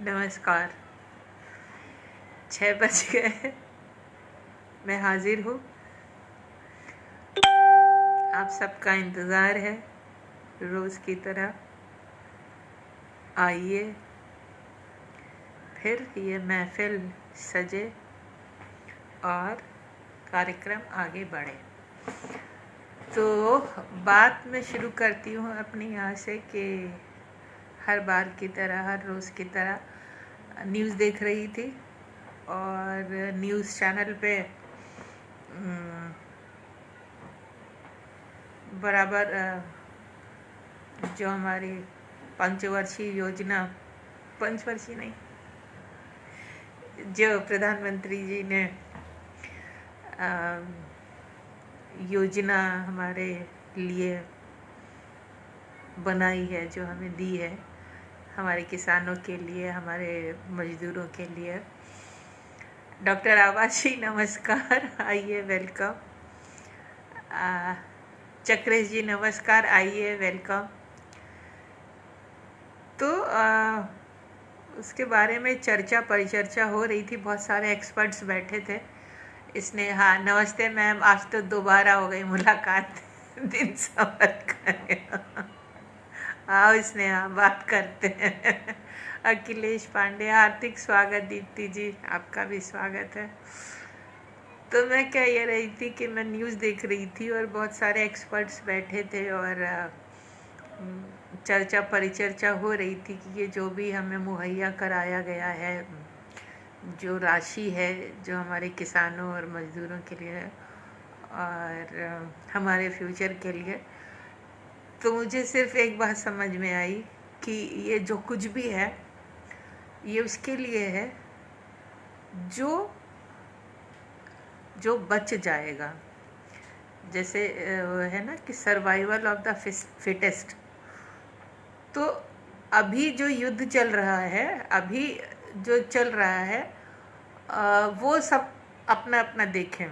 नमस्कार। 6 बज गए। मैं हाजिर हूँ। आप सबका इंतज़ार है रोज़ की तरह। आइए फिर ये महफिल सजे और कार्यक्रम आगे बढ़े। तो बात मैं शुरू करती हूँ अपनी यहाँ से कि हर बार की तरह हर रोज़ की तरह न्यूज़ देख रही थी और न्यूज़ चैनल पे बराबर जो हमारी पंचवर्षीय योजना, पंचवर्षीय नहीं, जो प्रधानमंत्री जी ने योजना हमारे लिए बनाई है, जो हमें दी है, हमारे किसानों के लिए, हमारे मजदूरों के लिए। डॉक्टर आवाज जी नमस्कार, आइए, वेलकम। चक्रेश जी नमस्कार, आइए, वेलकम। तो उसके बारे में चर्चा परिचर्चा हो रही थी, बहुत सारे एक्सपर्ट्स बैठे थे। इसने हाँ, नमस्ते मैम, आज तो दोबारा हो गई मुलाकात। दिन सबर करें। आओ इसने, हाँ, बात करते हैं। अखिलेश पांडे, हार्दिक स्वागत। दीप्ति जी, आपका भी स्वागत है। तो मैं कह ये रही थी कि मैं न्यूज़ देख रही थी और बहुत सारे एक्सपर्ट्स बैठे थे और चर्चा परिचर्चा हो रही थी कि ये जो भी हमें मुहैया कराया गया है, जो राशि है जो हमारे किसानों और मजदूरों के लिए है और हमारे फ्यूचर के लिए, तो मुझे सिर्फ एक बात समझ में आई कि ये जो कुछ भी है ये उसके लिए है जो बच जाएगा। जैसे है ना कि सर्वाइवल ऑफ द फिटेस्ट। तो अभी जो युद्ध चल रहा है, अभी जो चल रहा है, वो सब अपना अपना देखें।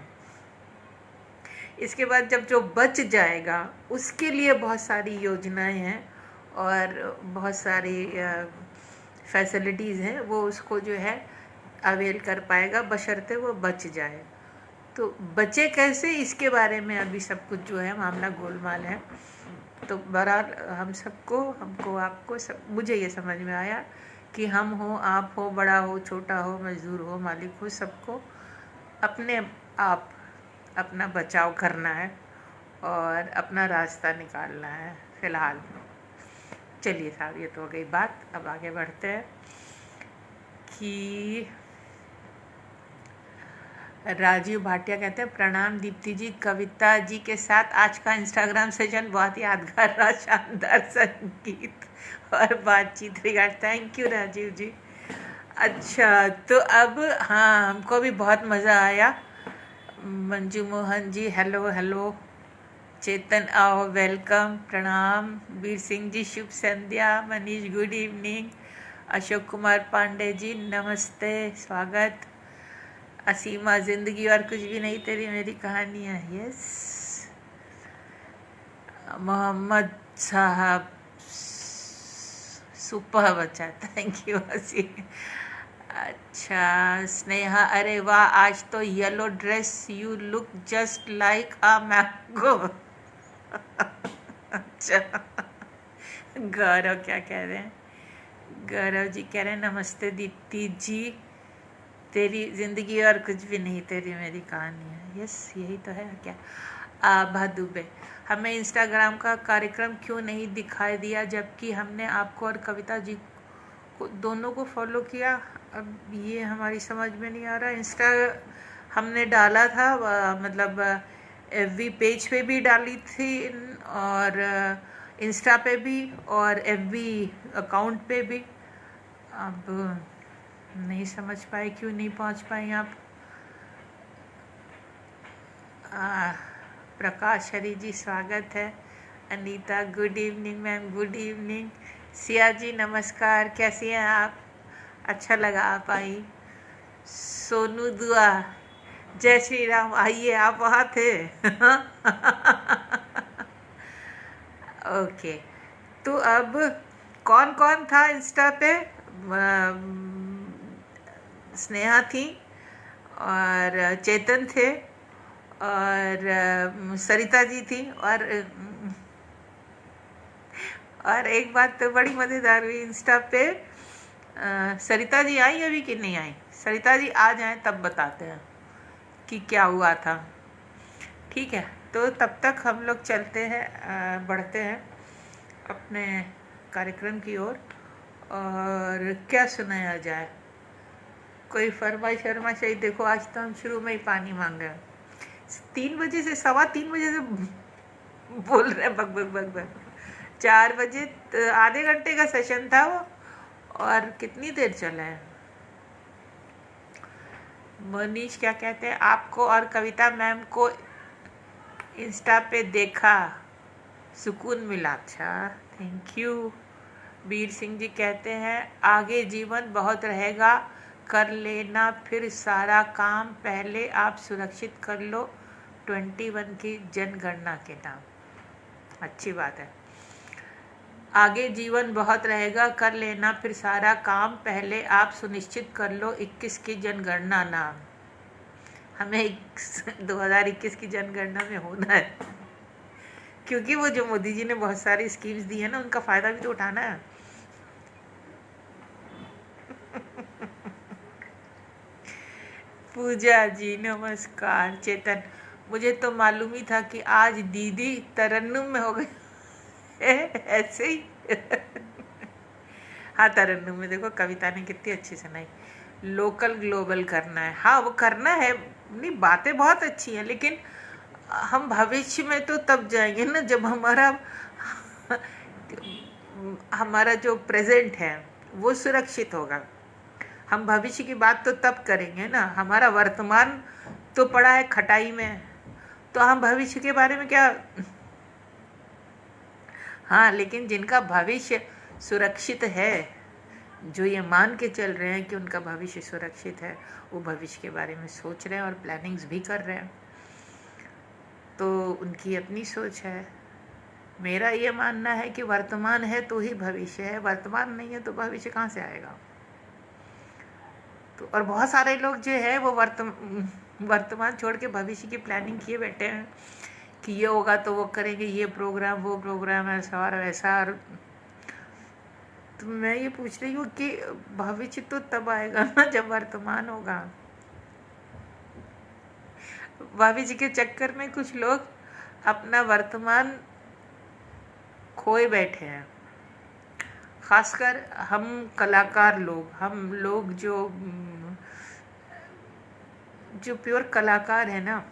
इसके बाद जब जो बच जाएगा उसके लिए बहुत सारी योजनाएं हैं और बहुत सारी फैसिलिटीज़ हैं, वो उसको जो है अवेल कर पाएगा, बशर्ते वो बच जाए। तो बचे कैसे, इसके बारे में अभी सब कुछ जो है मामला गोलमाल है। तो बहरहाल हमको आपको मुझे ये समझ में आया कि हम हो, आप हो, बड़ा हो, छोटा हो, मजदूर हो, मालिक हो, सबको अपने आप अपना बचाव करना है और अपना रास्ता निकालना है। फ़िलहाल चलिए साहब, ये तो हो गई बात। अब आगे बढ़ते हैं कि राजीव भाटिया कहते हैं, प्रणाम दीप्ति जी, कविता जी के साथ आज का इंस्टाग्राम सेशन बहुत यादगार रहा, शानदार संगीत और बातचीत regard. Thank you Rajiv ji. अच्छा, तो अब हाँ, हमको भी बहुत मज़ा आया। Manju Mohan ji, hello hello. चेतन आओ, वेलकम, प्रणाम। वीर सिंह जी, शुभ संध्या। Manish, good evening. अशोक कुमार पांडे जी, नमस्ते, स्वागत। असीमा, जिंदगी और कुछ भी नहीं, तेरी मेरी कहानियाँ, यस। मोहम्मद साहब, सुपर बच्चा, थैंक यू असीम। अच्छा, स्नेहा, अरे वाह, आज तो yellow dress, you look just like a mango. अच्छा, गौरव क्या कह रहे हैं? गौरव जी कह रहे हैं, नमस्ते दीप्ति जी, तेरी जिंदगी और कुछ भी नहीं, तेरी मेरी कहानी है। यस, यही तो है क्या। आभा दुबे, हमें इंस्टाग्राम का कार्यक्रम क्यों नहीं दिखाई दिया, जबकि हमने आपको और कविता जी को दोनों को फॉलो किया। अब ये हमारी समझ में नहीं आ रहा। इंस्टा हमने डाला था, मतलब एफबी पेज पे भी डाली थी और इंस्टा पे भी और एफबी अकाउंट पे भी। अब नहीं समझ पाए क्यों नहीं पहुंच पाए आप। प्रकाश हरी जी, स्वागत है। Anita, good evening ma'am, good evening. Siya ji नमस्कार, कैसी हैं आप? अच्छा लगा आप आई। सोनू दुआ, जय श्री राम, आइए, आप वहाँ थे। ओके, तो अब कौन कौन था इंस्टा पे स्नेहा थी और चेतन थे और सरिता जी थी और एक बात तो बड़ी मज़ेदार हुई इंस्टा पे। सरिता जी आई अभी कि नहीं आई? सरिता जी आ जाएं तब बताते हैं कि क्या हुआ था। ठीक है, तो तब तक हम लोग चलते हैं, बढ़ते हैं अपने कार्यक्रम की ओर। और क्या सुनाया जाए? कोई फरमाइश ही। देखो आज तो हम शुरू में ही पानी मांग रहे हैं। 3 बजे से 3:15 से बोल रहे हैं बक बक बक बक। 4 बजे आधे घंटे का सेशन था वो, और कितनी देर चला है। मनीष क्या कहते हैं? आपको और कविता मैम को इंस्टा पे देखा, सुकून मिला। अच्छा, थैंक यू। वीर सिंह जी कहते हैं आगे जीवन बहुत रहेगा, कर लेना फिर सारा काम, पहले आप सुरक्षित कर लो 21 की जनगणना के नाम। अच्छी बात है। आगे जीवन बहुत रहेगा, कर लेना फिर सारा काम, पहले आप सुनिश्चित कर लो 21 की जनगणना नाम। हमें 2021 की जनगणना में होना है, क्योंकि वो जो मोदी जी ने बहुत सारी स्कीम्स दी है ना, उनका फायदा भी तो उठाना है। पूजा जी नमस्कार। चेतन, मुझे तो मालूम ही था कि आज दीदी तरन्नुम में हो गई। ऐसे ही। हाँ, तरन्नुम में देखो कविता ने कितनी अच्छी सुनाई। लोकल ग्लोबल करना है, हाँ वो करना है। नहीं, बातें बहुत अच्छी हैं, लेकिन हम भविष्य में तो तब जाएंगे ना जब हमारा जो प्रेजेंट है वो सुरक्षित होगा। हम भविष्य की बात तो तब करेंगे ना। हमारा वर्तमान तो पड़ा है खटाई में, तो हम भविष्य के बारे में क्या। हाँ, लेकिन जिनका भविष्य सुरक्षित है, जो ये मान के चल रहे हैं कि उनका भविष्य सुरक्षित है, वो भविष्य के बारे में सोच रहे हैं और प्लानिंग्स भी कर रहे हैं, तो उनकी अपनी सोच है। मेरा ये मानना है कि वर्तमान है तो ही भविष्य है, वर्तमान नहीं है तो भविष्य कहाँ से आएगा। तो और बहुत सारे लोग जो है वो वर्तमान छोड़ के भविष्य की प्लानिंग किए बैठे हैं कि ये होगा तो वो करेंगे, ये प्रोग्राम वो प्रोग्राम, ऐसा और वैसा। और तो मैं ये पूछ रही हूँ कि भविष्य तो तब आएगा ना जब वर्तमान होगा। भविष्य के चक्कर में कुछ लोग अपना वर्तमान खोए बैठे हैं, खासकर हम कलाकार लोग, हम लोग जो प्योर कलाकार है ना,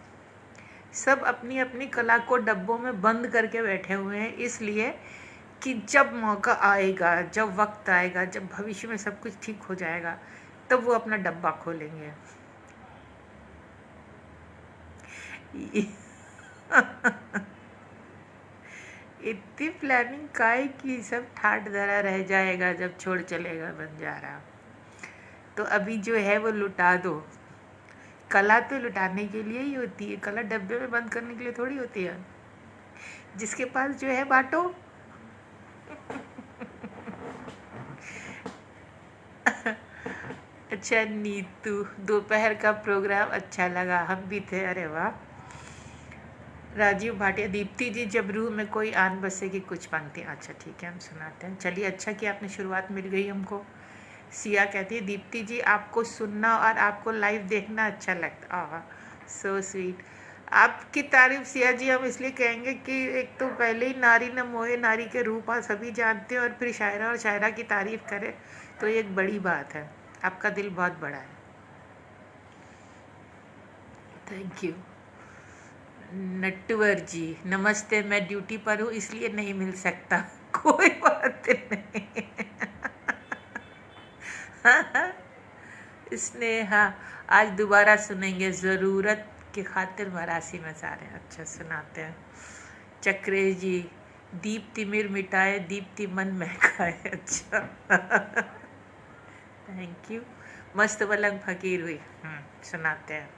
सब अपनी अपनी कला को डब्बों में बंद करके बैठे हुए हैं, इसलिए कि जब मौका आएगा, जब वक्त आएगा, जब भविष्य में सब कुछ ठीक हो जाएगा, तब वो अपना डब्बा खोलेंगे। इतनी प्लानिंग काहे की, सब ठाट धरा रह जाएगा जब छोड़ चलेगा बंजारा। तो अभी जो है वो लुटा दो। कला तो लुटाने के लिए ही होती है, कला डब्बे में बंद करने के लिए थोड़ी होती है। जिसके पास जो है बांटो। अच्छा नीतू, दोपहर का प्रोग्राम अच्छा लगा, हम भी थे। अरे वाह। राजीव भाटिया, दीप्ति जी जब रूह में कोई आन बसेगी कुछ पंक्ति। अच्छा ठीक है, हम सुनाते हैं। चलिए, अच्छा कि आपने शुरुआत मिल गई हमको। सिया कहती है दीप्ति जी आपको सुनना और आपको लाइव देखना अच्छा लगता। आह, सो स्वीट। आपकी तारीफ सिया जी हम इसलिए कहेंगे कि एक तो पहले ही नारी न मोहे नारी के रूप आप सभी जानते हैं, और फिर शायरा और शायरा की तारीफ करें तो ये एक बड़ी बात है। आपका दिल बहुत बड़ा है। Thank you. नटवर जी नमस्ते, मैं ड्यूटी पर हूँ इसलिए नहीं मिल सकता। कोई बात नहीं। स्नेहा, आज दोबारा सुनेंगे, ज़रूरत की खातिर मरासी में सारे। अच्छा सुनाते हैं। चक्रेश जी, दीप्ति मिर मिटाए दीप्ति मन महकाए। अच्छा। Thank you. मस्त पलंग फकीर हुई। सुनाते हैं।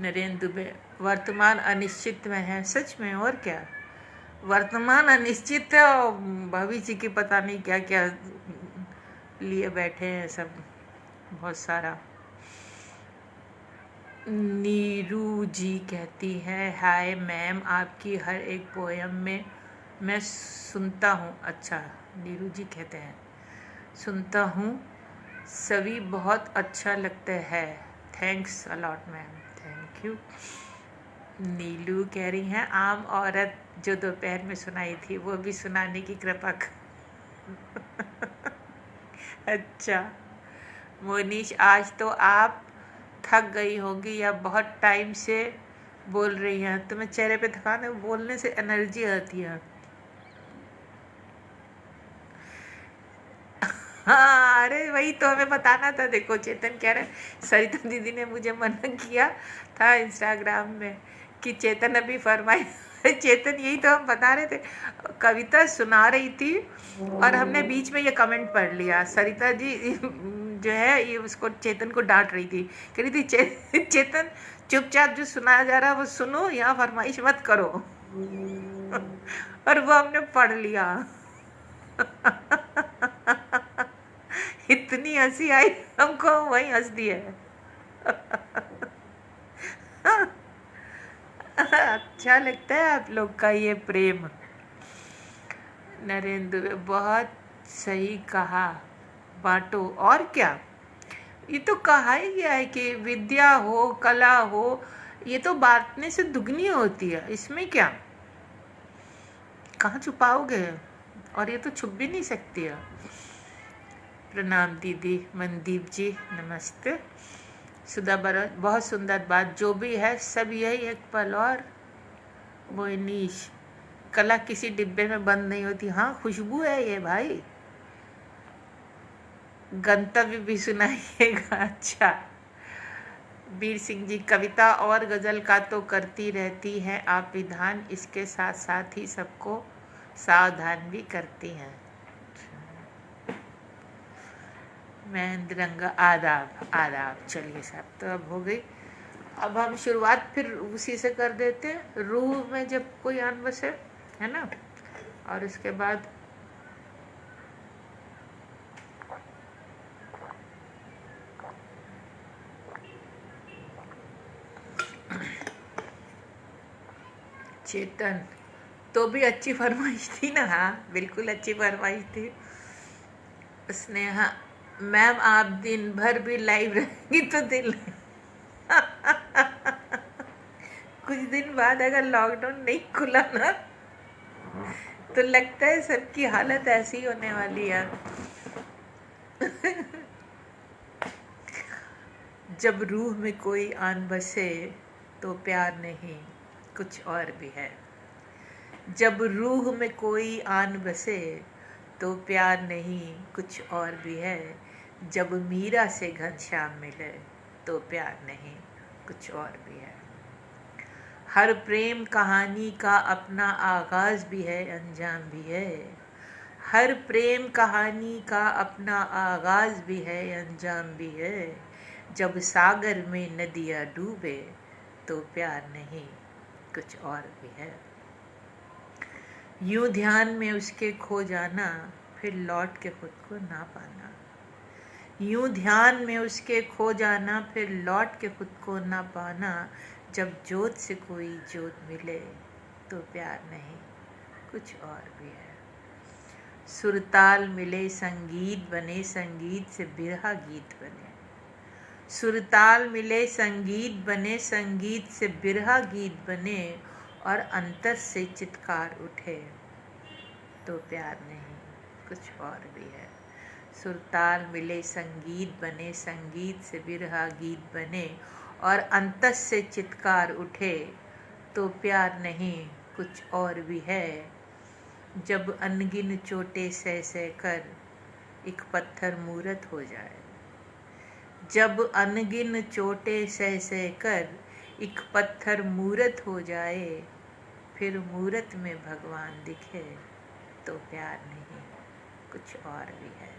नरेंद्र दुबे, वर्तमान अनिश्चित में है। सच में, और क्या, वर्तमान अनिश्चित है और भविष्य की पता नहीं क्या क्या लिए बैठे हैं सब बहुत सारा। नीरू जी कहती है, हाय मैम, आपकी हर एक पोयम में मैं सुनता हूँ। अच्छा, नीरू जी कहते हैं सुनता हूँ, सभी बहुत अच्छा लगता है। Thanks a lot ma'am, thank you. Neelu कह रही हैं, आम औरत जो दोपहर में सुनाई थी वो भी सुनाने की कृपा अच्छा मोनीश, आज तो आप थक गई होगी या बहुत टाइम से बोल रही हैं। तुम्हें चेहरे पे थकान है? बोलने से एनर्जी आती है। हाँ, अरे वही तो हमें बताना था। देखो चेतन कह रहे हैं, सरिता दीदी ने मुझे मना किया था इंस्टाग्राम में कि चेतन अभी फरमाई चेतन, यही तो हम बता रहे थे, कविता सुना रही थी और हमने बीच में ये कमेंट पढ़ लिया। सरिता जी जो है ये उसको, चेतन को डांट रही थी, कह रही थी चेतन चुपचाप जो सुनाया जा रहा है वो सुनो, यहाँ फरमाइश मत करो और वो हमने पढ़ लिया इतनी हंसी आई हमको, वही हंस दिए अच्छा लगता है आप लोग का ये प्रेम। नरेंद्र, बहुत सही कहा, बांटो और क्या। ये तो कहा ही गया है कि विद्या हो, कला हो, ये तो बांटने से दुगनी होती है, इसमें क्या, कहाँ छुपाओगे, और ये तो छुप भी नहीं सकती है। प्रणाम दीदी। मनदीप जी नमस्ते। सुधा बरत, बहुत सुंदर बात, जो भी है सब यही एक पल और। मोइनीश, कला किसी डिब्बे में बंद नहीं होती। हाँ, खुशबू है ये भाई। गंतव्य भी सुनाइएगा। अच्छा, वीर सिंह जी, कविता और गजल का तो करती रहती हैं आप विधान, इसके साथ साथ ही सबको सावधान भी करती हैं। महेंद्र रंगा, आदाब आदाब। चलिए साहब, तो अब हो गई। अब हम शुरुआत फिर उसी से कर देते हैं, रूह में जब कोई आन बसे, है ना, और उसके बाद चेतन, तो भी अच्छी फरमाइश थी ना। हाँ बिल्कुल अच्छी फरमाइश थी उसने। हाँ मैम, आप दिन भर भी लाइव रहेंगी तो दिल कुछ दिन बाद अगर लॉकडाउन नहीं खुला ना तो लगता है सबकी हालत ऐसी होने वाली है जब रूह में कोई आन बसे तो प्यार नहीं कुछ और भी है। जब रूह में कोई आन बसे तो प्यार नहीं कुछ और भी है। जब मीरा से घनश्याम मिले तो प्यार नहीं कुछ और भी है। हर प्रेम कहानी का अपना आगाज भी है, अंजाम भी है। हर प्रेम कहानी का अपना आगाज भी है, अंजाम भी है। जब सागर में नदियाँ डूबे तो प्यार नहीं कुछ और भी है। यूं ध्यान में उसके खो जाना, फिर लौट के खुद को ना पाना। यूं ध्यान में उसके खो जाना, फिर लौट के खुद को ना पाना। जब जोत से कोई जोत मिले तो प्यार नहीं कुछ और भी है। सुरताल मिले संगीत बने, संगीत से बिरहा गीत बने। सुरताल मिले संगीत बने, संगीत से बिरहा गीत बने। और अंतर से चित्कार उठे तो प्यार नहीं कुछ और भी है। सुरताल मिले संगीत बने, संगीत से बिरहा गीत बने। और अंतस से चित्कार उठे तो प्यार नहीं कुछ और भी है। जब अनगिन चोटें सह सह कर एक पत्थर मूरत हो जाए। जब अनगिन चोटें सह सह कर एक पत्थर मूरत हो जाए, फिर मूरत में भगवान दिखे तो प्यार नहीं कुछ और भी है।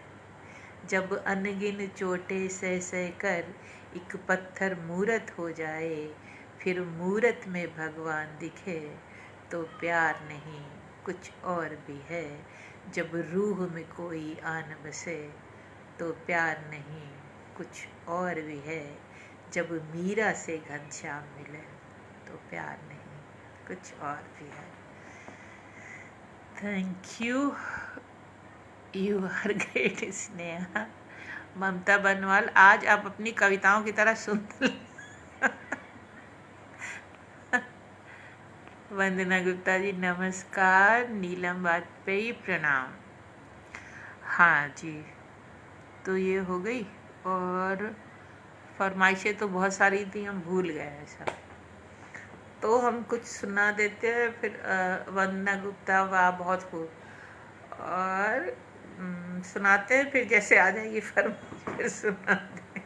जब अनगिन चोटें सह सह कर एक पत्थर मूरत हो जाए, फिर मूरत में भगवान दिखे तो प्यार नहीं कुछ और भी है। जब रूह में कोई आन बसे तो प्यार नहीं कुछ और भी है, जब मीरा से घनश्याम मिले तो प्यार नहीं कुछ और भी है। Thank you, you are great Sneha. Mamta Banwal, आज आप अपनी कविताओं की तरह सुंदर। वंदना गुप्ता जी नमस्कार। नीलम वाजपेयी प्रणाम। हाँ जी, तो ये हो गई। और फरमाइशें तो बहुत सारी थी, हम भूल गए हैं सब, तो हम कुछ सुना देते हैं फिर। वंदना गुप्ता, वाह बहुत खूब। और सुनाते हैं, फिर जैसे आ जाएगी फरमाइश फिर सुनाते हैं।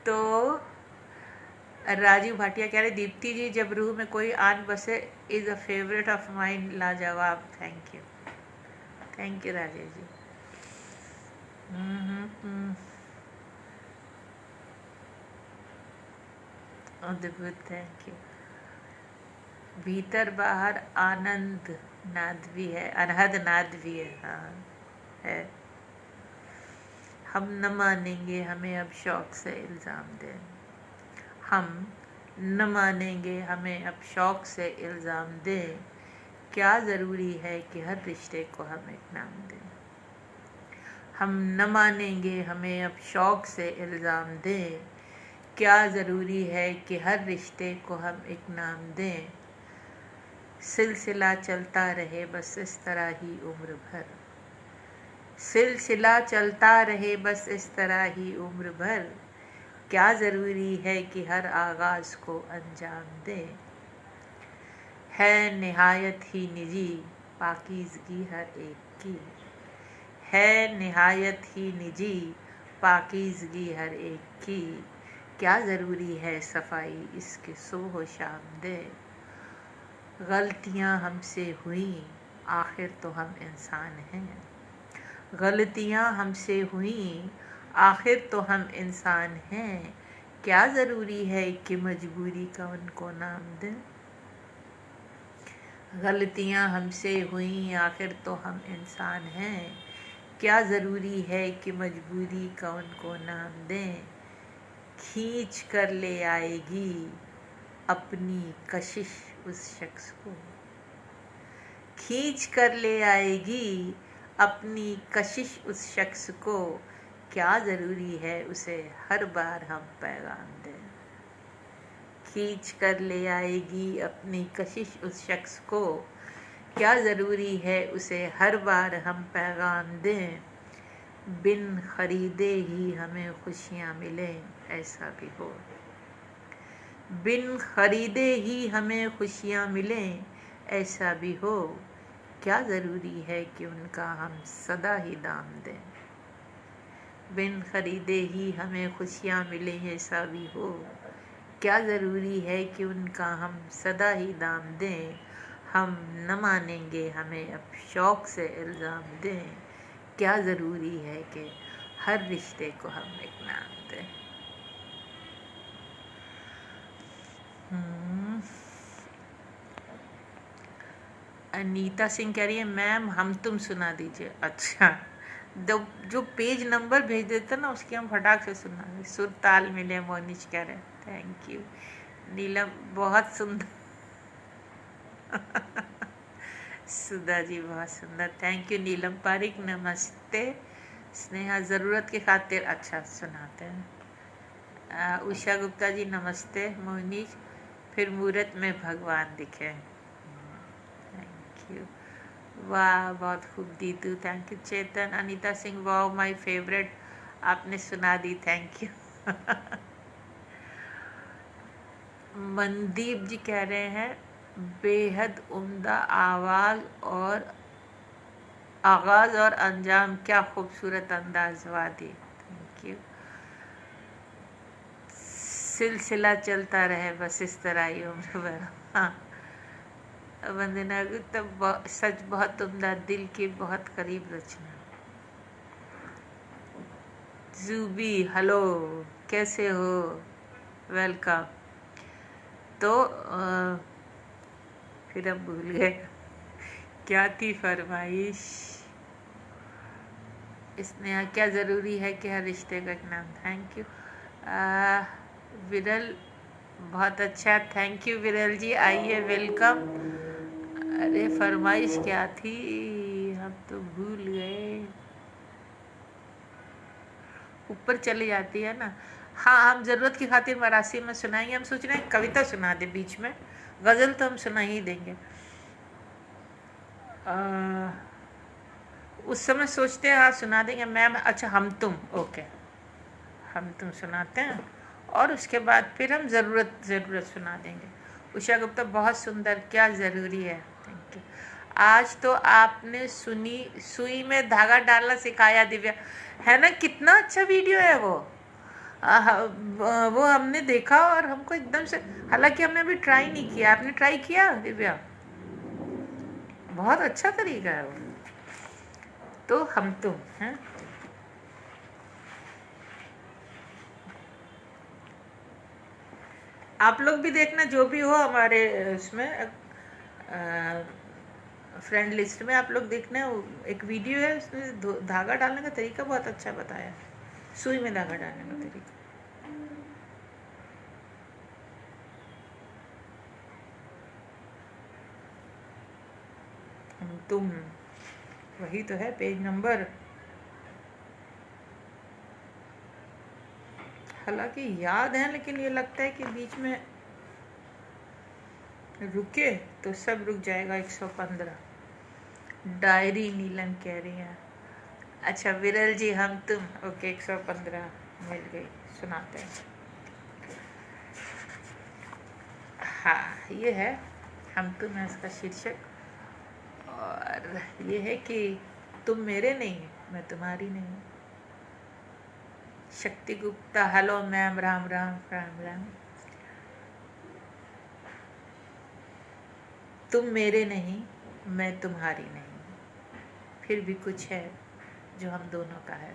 तो राजीव भाटिया कह रहे, दीप्ति जी जब रूह में कोई आन बसे is a favourite of mine, लाजवाब। Thank you, thank you Rajiv ji. अद्भुत, थैंक यू। भीतर बाहर आनंद नाद भी है, अनहद नाद भी है। हाँ है। हम न मानेंगे हमें अब शौक से इल्ज़ाम दें, हम न मानेंगे हमें अब शौक से इल्ज़ाम दें, क्या ज़रूरी है कि हर रिश्ते को हम एक नाम दें। हम न मानेंगे हमें अब शौक से इल्ज़ाम दें, क्या ज़रूरी है कि हर रिश्ते को हम एक नाम दें। सिलसिला चलता रहे बस इस तरह ही उम्र भर, सिलसिला चलता रहे बस इस तरह ही उम्र भर, क्या ज़रूरी है कि हर आगाज़ को अंजाम दे। है निहायत ही निजी पाकीज़गी हर एक की, है निहायत ही निजी पाकीज़गी हर एक की, क्या ज़रूरी है सफाई इसके सुबह शाम दे। गलतियाँ हमसे हुई आखिर तो हम इंसान हैं, गलतियाँ हमसे हुई आखिर तो हम इंसान हैं, क्या ज़रूरी है कि मजबूरी का उनको नाम दें। गलतियाँ हमसे हुई आखिर तो हम इंसान हैं, क्या ज़रूरी है कि मजबूरी का उनको नाम दें। खींच कर ले आएगी अपनी कशिश उस शख्स को, खींच कर ले आएगी अपनी कशिश उस शख्स को, क्या ज़रूरी है उसे हर बार हम पैगाम दें। खींच कर ले आएगी अपनी कशिश उस शख्स को, क्या ज़रूरी है उसे हर बार हम पैगाम दें। बिन खरीदे ही हमें खुशियाँ मिलें ऐसा भी हो, बिन खरीदे ही हमें खुशियाँ मिलें ऐसा भी हो, क्या ज़रूरी है कि उनका हम सदा ही दाम दें। बिन खरीदे ही हमें खुशियाँ मिलें ऐसा भी हो, क्या ज़रूरी है कि उनका हम सदा ही दाम दें। हम न मानेंगे हमें अब शौक़ से इल्ज़ाम दें, क्या ज़रूरी है कि हर रिश्ते को हम एक नाम दें। अनीता सिंह कह रही है, मैम हम तुम सुना दीजिए। अच्छा, जो पेज नंबर भेज देते ना उसकी हम फटाक से सुना दें। सुर ताल मिले मोनिश कह रहे, थैंक यू। नीलम बहुत सुंदर। सुधा जी बहुत सुंदर, थैंक यू। नीलम पारिक नमस्ते। स्नेहा ज़रूरत की खातिर, अच्छा सुनाते हैं। उषा गुप्ता जी नमस्ते। मोनिश, फिर मूरत में भगवान दिखे, थैंक यू। वाह बहुत खूब दीदू, थैंक यू। चेतन, अनीता सिंह, वाह माय फेवरेट, आपने सुना दी, थैंक यू। मनदीप जी कह रहे हैं, बेहद उम्दा आगाज़ और अंजाम, क्या खूबसूरत अंदाज वादी, थैंक यू। सिलसिला चलता रहे बस इस तरह ही उम्र भर। हाँ, वंदना गुप्ता, सच बहुत उम्दा, दिल के बहुत करीब रचना। जूबी, हेलो, कैसे हो, वेलकम। तो फिर अब भूल गए क्या थी फरमाइश। स्नेहा, क्या ज़रूरी है कि हर रिश्ते का एक नाम। थैंक यू विरल, बहुत अच्छा, थैंक यू विरल जी, आइए, वेलकम। अरे फरमाइश क्या थी, हम तो भूल गए, ऊपर चली जाती है ना। हाँ, हम ज़रूरत की खातिर मरासी में सुनाएंगे। हम सोच रहे हैं कविता सुना दे बीच में, गज़ल तो हम सुना ही देंगे। उस समय सोचते हैं हाँ सुना देंगे मैम। अच्छा, हम तुम, ओके, हम तुम सुनाते हैं और उसके बाद फिर हम ज़रूरत सुना देंगे। उषा गुप्ता, बहुत सुंदर, क्या ज़रूरी है, थैंक यू। आज तो आपने सुई में धागा डालना सिखाया दिव्या, है ना? कितना अच्छा वीडियो है वो। वो हमने देखा और हमको एकदम से, हालांकि हमने अभी ट्राई नहीं किया। आपने ट्राई किया दिव्या? बहुत अच्छा तरीका है वो। तो हम तुम हैं, आप लोग भी देखना, जो भी हो हमारे उसमें फ्रेंड लिस्ट में आप लोग देखना। एक वीडियो है, उसमें धागा डालने का तरीका बहुत अच्छा बताया है, सुई में धागा डालने का तरीका। हम तुम, वही तो है पेज नंबर। हालांकि याद है, लेकिन ये लगता है कि बीच में रुके तो सब रुक जाएगा। 115 डायरी नीलम कह रही है। अच्छा विरल जी, हम तुम, ओके, 115 मिल गई, सुनाते हैं। हाँ, ये है हम तुम है इसका शीर्षक, और ये है कि तुम मेरे नहीं, मैं तुम्हारी नहीं। शक्ति गुप्ता, हेलो मैम, राम राम राम राम। तुम मेरे नहीं, मैं तुम्हारी नहीं, फिर भी कुछ है जो हम दोनों का है।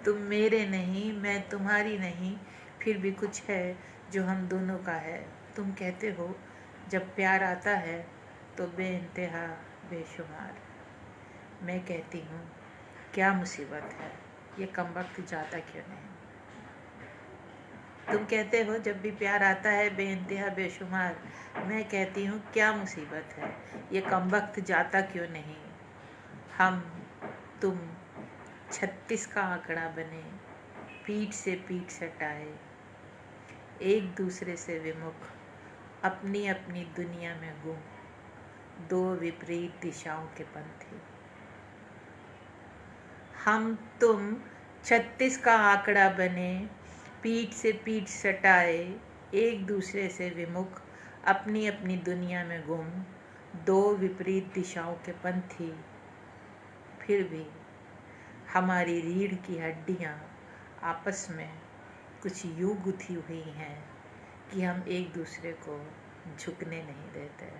तुम मेरे नहीं, मैं तुम्हारी नहीं, फिर भी कुछ है जो हम दोनों का है। तुम कहते हो जब प्यार आता है तो बेइंतहा बेशुमार। मैं कहती हूँ क्या मुसीबत है, ये कमबख्त जाता क्यों नहीं। तुम कहते हो जब भी प्यार आता है बेइंतहा बेशुमार। मैं कहती हूँ क्या मुसीबत है, ये कमबख्त जाता क्यों नहीं। हम तुम 36 का आंकड़ा बने, पीठ से पीठ सटाए, एक दूसरे से विमुख, अपनी अपनी दुनिया में गुम, दो विपरीत दिशाओं के पंथी। हम तुम 36 का आंकड़ा बने, पीठ से पीठ सटाए, एक दूसरे से विमुख, अपनी अपनी दुनिया में गुम, दो विपरीत दिशाओं के पंथी। फिर भी हमारी रीढ़ की हड्डियाँ आपस में कुछ यूं गुथी हुई हैं कि हम एक दूसरे को झुकने नहीं देते।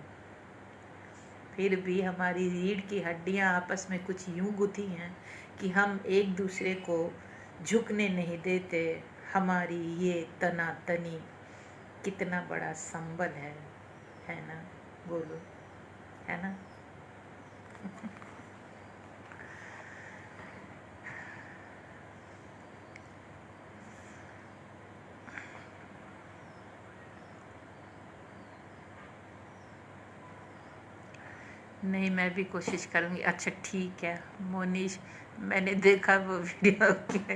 फिर भी हमारी रीढ़ की हड्डियाँ आपस में कुछ यूं गुथी हैं कि हम एक दूसरे को झुकने नहीं देते। हमारी ये तनातनी कितना बड़ा संबल है ना? बोलो, है ना? नहीं, मैं भी कोशिश करूँगी। अच्छा ठीक है मोनीश, मैंने देखा वो वीडियो के।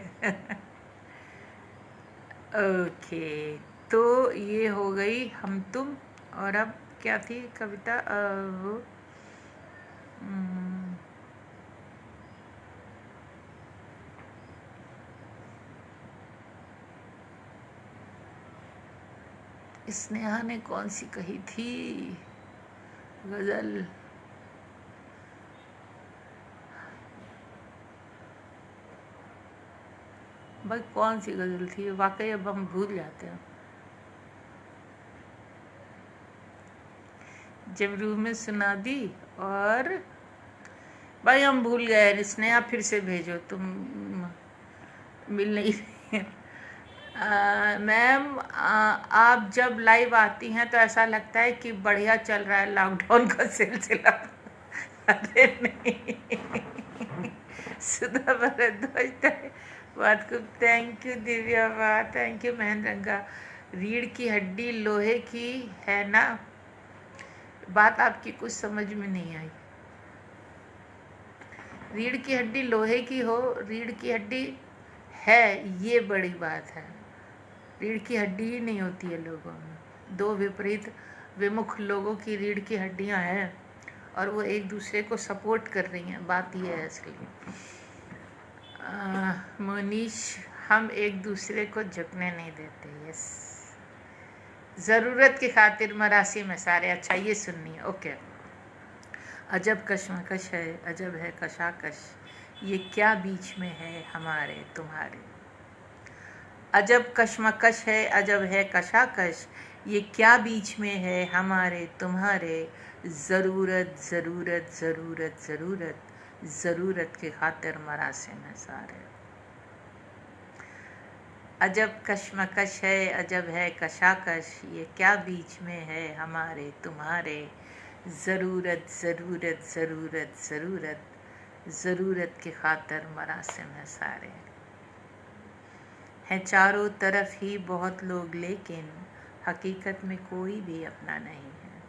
ओके, तो ये हो गई हम तुम। और अब क्या थी कविता? वो स्नेहा ने कौन सी कही थी गज़ल? भाई कौन सी गज़ल थी वाकई, अब हम भूल जाते हैं। जब रूह में सुना दी और भाई हम भूल गए। स्नेहा फिर से भेजो, तुम मिल नहीं रही। मैम, आप जब लाइव आती हैं तो ऐसा लगता है कि बढ़िया चल रहा है लॉकडाउन का सिलसिला। अरे नहीं, सुधा भारद्वाज, बहुत खूब, थैंक यू दिव्या, वाह थैंक यू महेंद्रंगा। रीढ़ की हड्डी लोहे की है ना? बात आपकी कुछ समझ में नहीं आई। रीढ़ की हड्डी लोहे की हो, रीढ़ की हड्डी है, ये बड़ी बात है। रीढ़ की हड्डी ही नहीं होती है लोगों में। दो विपरीत विमुख लोगों की रीढ़ की हड्डियां हैं और वो एक दूसरे को सपोर्ट कर रही हैं, बात ये है असली। मोनीश, हम एक दूसरे को झुकने नहीं देते। यस, ज़रूरत की खातिर मरासी में सारे। अच्छा ये सुननी है, ओके। अजब कशमकश है, अजब है कशाकश, ये क्या बीच में है हमारे तुम्हारे। अजब कशमकश है, अजब है कशाकश, ये क्या बीच में है हमारे तुम्हारे। ज़रूरत ज़रूरत ज़रूरत ज़रूरत, ज़रूरत की खातिर मरासे में सारे। अजब कशमकश है, अजब है कशाकश, ये क्या बीच में है हमारे तुम्हारे। ज़रूरत ज़रूरत ज़रूरत ज़रूरत, ज़रूरत की खातिर मरासे में सारे। हैं चारों तरफ ही बहुत लोग, लेकिन हकीकत में कोई भी अपना नहीं है।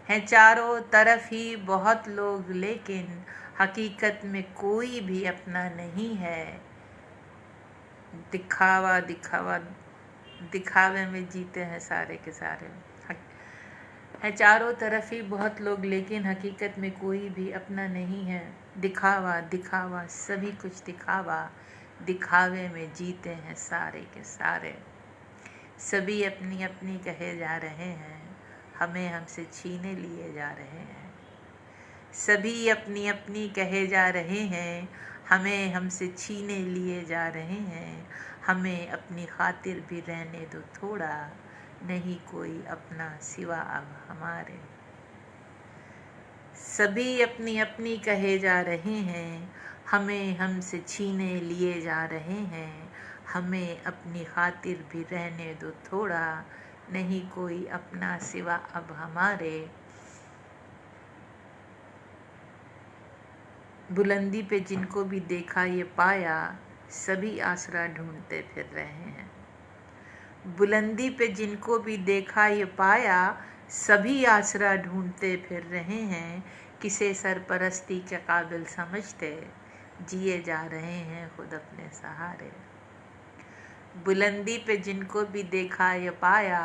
हैं चारों तरफ ही बहुत लोग, लेकिन हकीकत में कोई भी अपना नहीं है। दिखावा दिखावा, दिखावे में जीते हैं सारे के सारे। हैं चारों तरफ ही बहुत लोग, लेकिन हकीकत में कोई भी अपना नहीं है। दिखावा दिखावा, सभी कुछ दिखावा, दिखावे में जीते हैं सारे के सारे। सभी अपनी अपनी कहे जा रहे हैं, हमें हमसे छीने लिए जा रहे हैं। सभी अपनी अपनी कहे जा रहे हैं, हमें हमसे छीने लिए जा रहे हैं। हमें अपनी खातिर भी रहने दो थोड़ा, नहीं कोई अपना सिवा अब हमारे। सभी अपनी अपनी कहे जा रहे हैं, हमें हमसे छीने लिए जा रहे हैं। हमें अपनी खातिर भी रहने दो थोड़ा, नहीं कोई अपना सिवा अब हमारे। बुलंदी पे जिनको भी देखा ये पाया, सभी आसरा ढूंढते फिर रहे हैं। बुलंदी पे जिनको भी देखा ये पाया, सभी आसरा ढूंढते फिर रहे हैं। किसे सरपरस्ती के काबिल समझते, जिए जा रहे हैं खुद अपने सहारे। बुलंदी पे जिनको भी देखा ये पाया,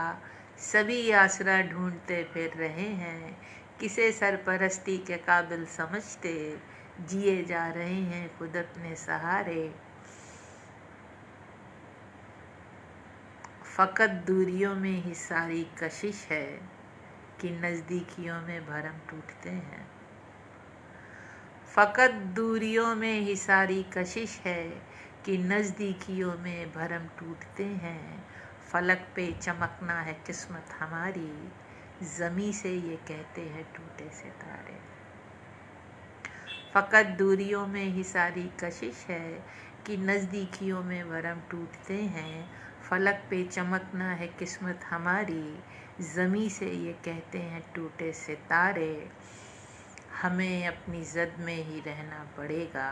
सभी आसरा ढूंढते फिर रहे हैं। किसे सरपरस्ती के काबिल समझते, जिए जा रहे हैं खुद अपने सहारे। फ़कत दूरियों में ही सारी कशिश है, कि नज़दीकियों में भरम टूटते हैं। फ़कत दूरियों में ही सारी कशिश है, कि नज़दीकियों में भरम टूटते हैं। फलक पे चमकना है किस्मत हमारी, ज़मी से ये कहते हैं टूटे सितारे। फ़कत दूरियों में ही सारी कशिश है, कि नज़दीकियों में भरम टूटते हैं। फलक पे चमकना है किस्मत हमारी, ज़मी से ये कहते हैं टूटे सितारे। हमें अपनी ज़द में ही रहना पड़ेगा,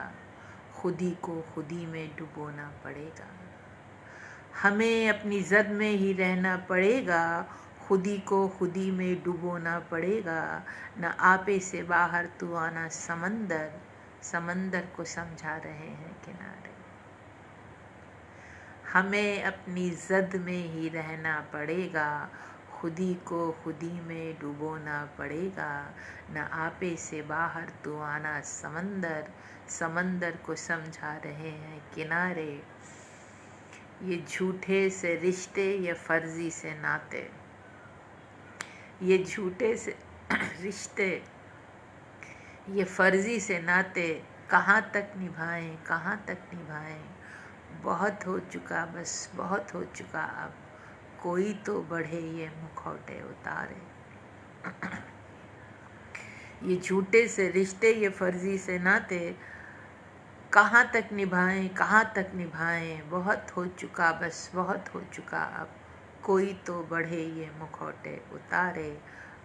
खुदी को खुदी में डुबोना पड़ेगा। हमें अपनी ज़द में ही रहना पड़ेगा, खुदी को खुदी में डुबोना पड़ेगा। न आपे से बाहर तू आना समंदर, समंदर को समझा रहे हैं किनारे। हमें अपनी ज़द में ही रहना पड़ेगा, खुदी को खुदी में डुबोना पड़ेगा। न आपे से बाहर तू आना समंदर, समंदर को समझा रहे हैं किनारे। ये झूठे से रिश्ते, ये फर्जी से नाते, ये झूठे से रिश्ते, ये फर्जी से नाते, कहाँ तक निभाएं कहाँ तक निभाएं। बहुत हो चुका बस बहुत हो चुका अब, कोई तो बढ़े ये मुखौटे उतारे। ये झूठे से रिश्ते, ये फर्जी से नाते, कहाँ तक निभाएं कहाँ तक निभाएं। बहुत हो चुका बस बहुत हो चुका अब, कोई तो बढ़े ये मुखौटे उतारे।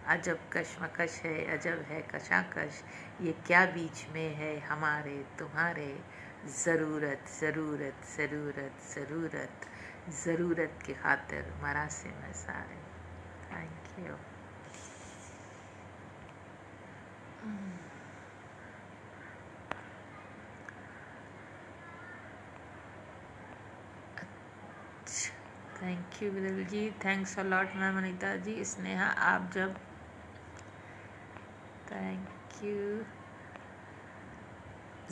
अजब कशमकश है, अजब है कशाकश, ये क्या बीच में है हमारे तुम्हारे, ज़रूरत ज़रूरत ज़रूरत ज़रूरत, ज़रूरत की खातिर मरा से मैं सारे। Thank you. Thank you Viral ji, thanks a lot ma'am Anita ji. Sneha आप जब, थैंक यू,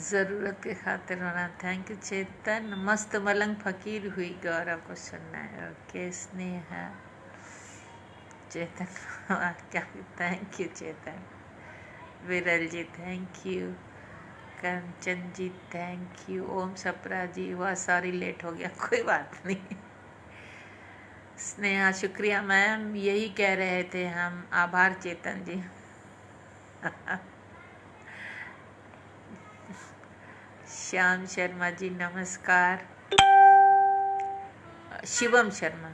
ज़रूरत के खातिर होना, थैंक यू चेतन। मस्त मलंग फकीर हुई गौरव को सुनना है। ओके स्नेहा, चेतन क्या, thank you Chetan. Viral ji thank you, Kanchan ji thank you, Om Sapra ji हुआ सॉरी लेट हो गया, कोई बात नहीं। स्नेहा शुक्रिया मैम, यही कह रहे थे हम, आभार चेतन जी। श्याम शर्मा जी नमस्कार। शिवम शर्मा,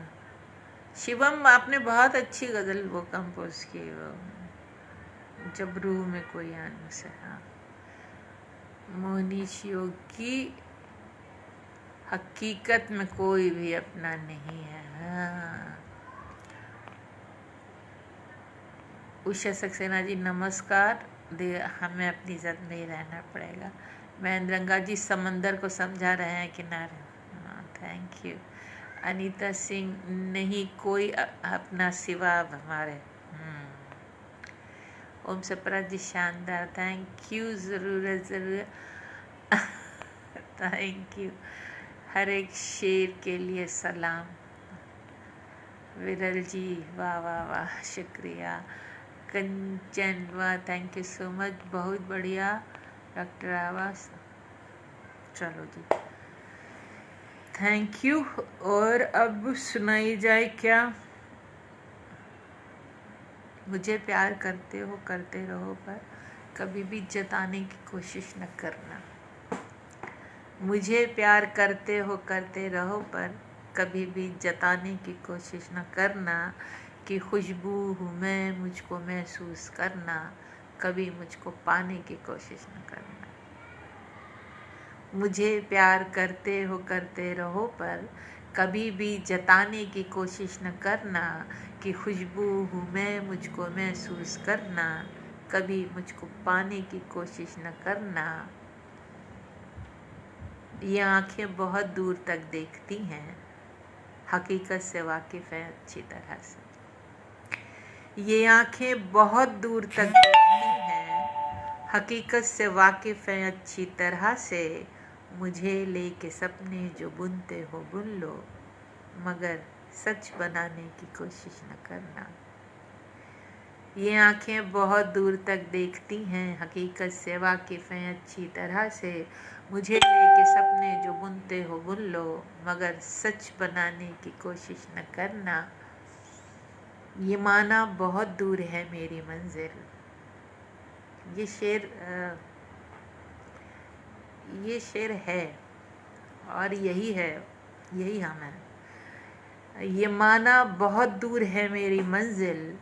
शिवम आपने बहुत अच्छी गज़ल वो कंपोज की, वो जब रूह में कोई आने से। हाँ, मोहनीश योगी, हकीकत में कोई भी अपना नहीं है। हाँ, उषा सक्सेना जी नमस्कार। हमें अपनी इज्जत में ही रहना पड़ेगा। महेंद्र रंगा जी समंदर को समझा रहे हैं किनारे। हाँ, थैंक यू। अनीता सिंह, नहीं कोई अपना सिवा अब हमारे। ओम सपरा जी शानदार, थैंक यू, ज़रूर ज़रूर। Thank you. हर एक शेर के लिए सलाम। विरल जी वाह वाह वाह, शुक्रिया। कंचन वाह, थैंक यू सो मच, बहुत बढ़िया। डॉक्टर आवास, चलो जी थैंक यू। और अब सुनाई जाए क्या। मुझे प्यार करते हो करते रहो, पर कभी भी जताने की कोशिश न करना। मुझे प्यार करते हो करते रहो, पर कभी भी जताने की कोशिश न करना कि खुशबू हूँ मैं, मुझको महसूस करना, कभी मुझको पाने की कोशिश न करना। मुझे प्यार करते हो करते रहो, पर कभी भी जताने की कोशिश न करना कि खुशबू हूँ मैं, मुझको महसूस करना, कभी मुझको पाने की कोशिश न करना। ये आँखें बहुत दूर तक देखती हैं, हकीकत से वाकिफ़ है अच्छी तरह से। ये आँखें बहुत दूर तक देखती हैं, हकीकत से वाकिफ़ है अच्छी तरह से। मुझे लेके सपने जो बुनते हो बुन लो, मगर सच बनाने की कोशिश न करना। ये आँखें बहुत दूर तक देखती हैं, हकीकत से वाकिफ़ हैं अच्छी तरह से। मुझे लेके सपने जो बुनते हो बुन लो, मगर सच बनाने की कोशिश न करना। ये माना बहुत दूर है मेरी मंजिल। ये शेर है और यही है, यही हम हैं। ये माना बहुत दूर है मेरी मंजिल,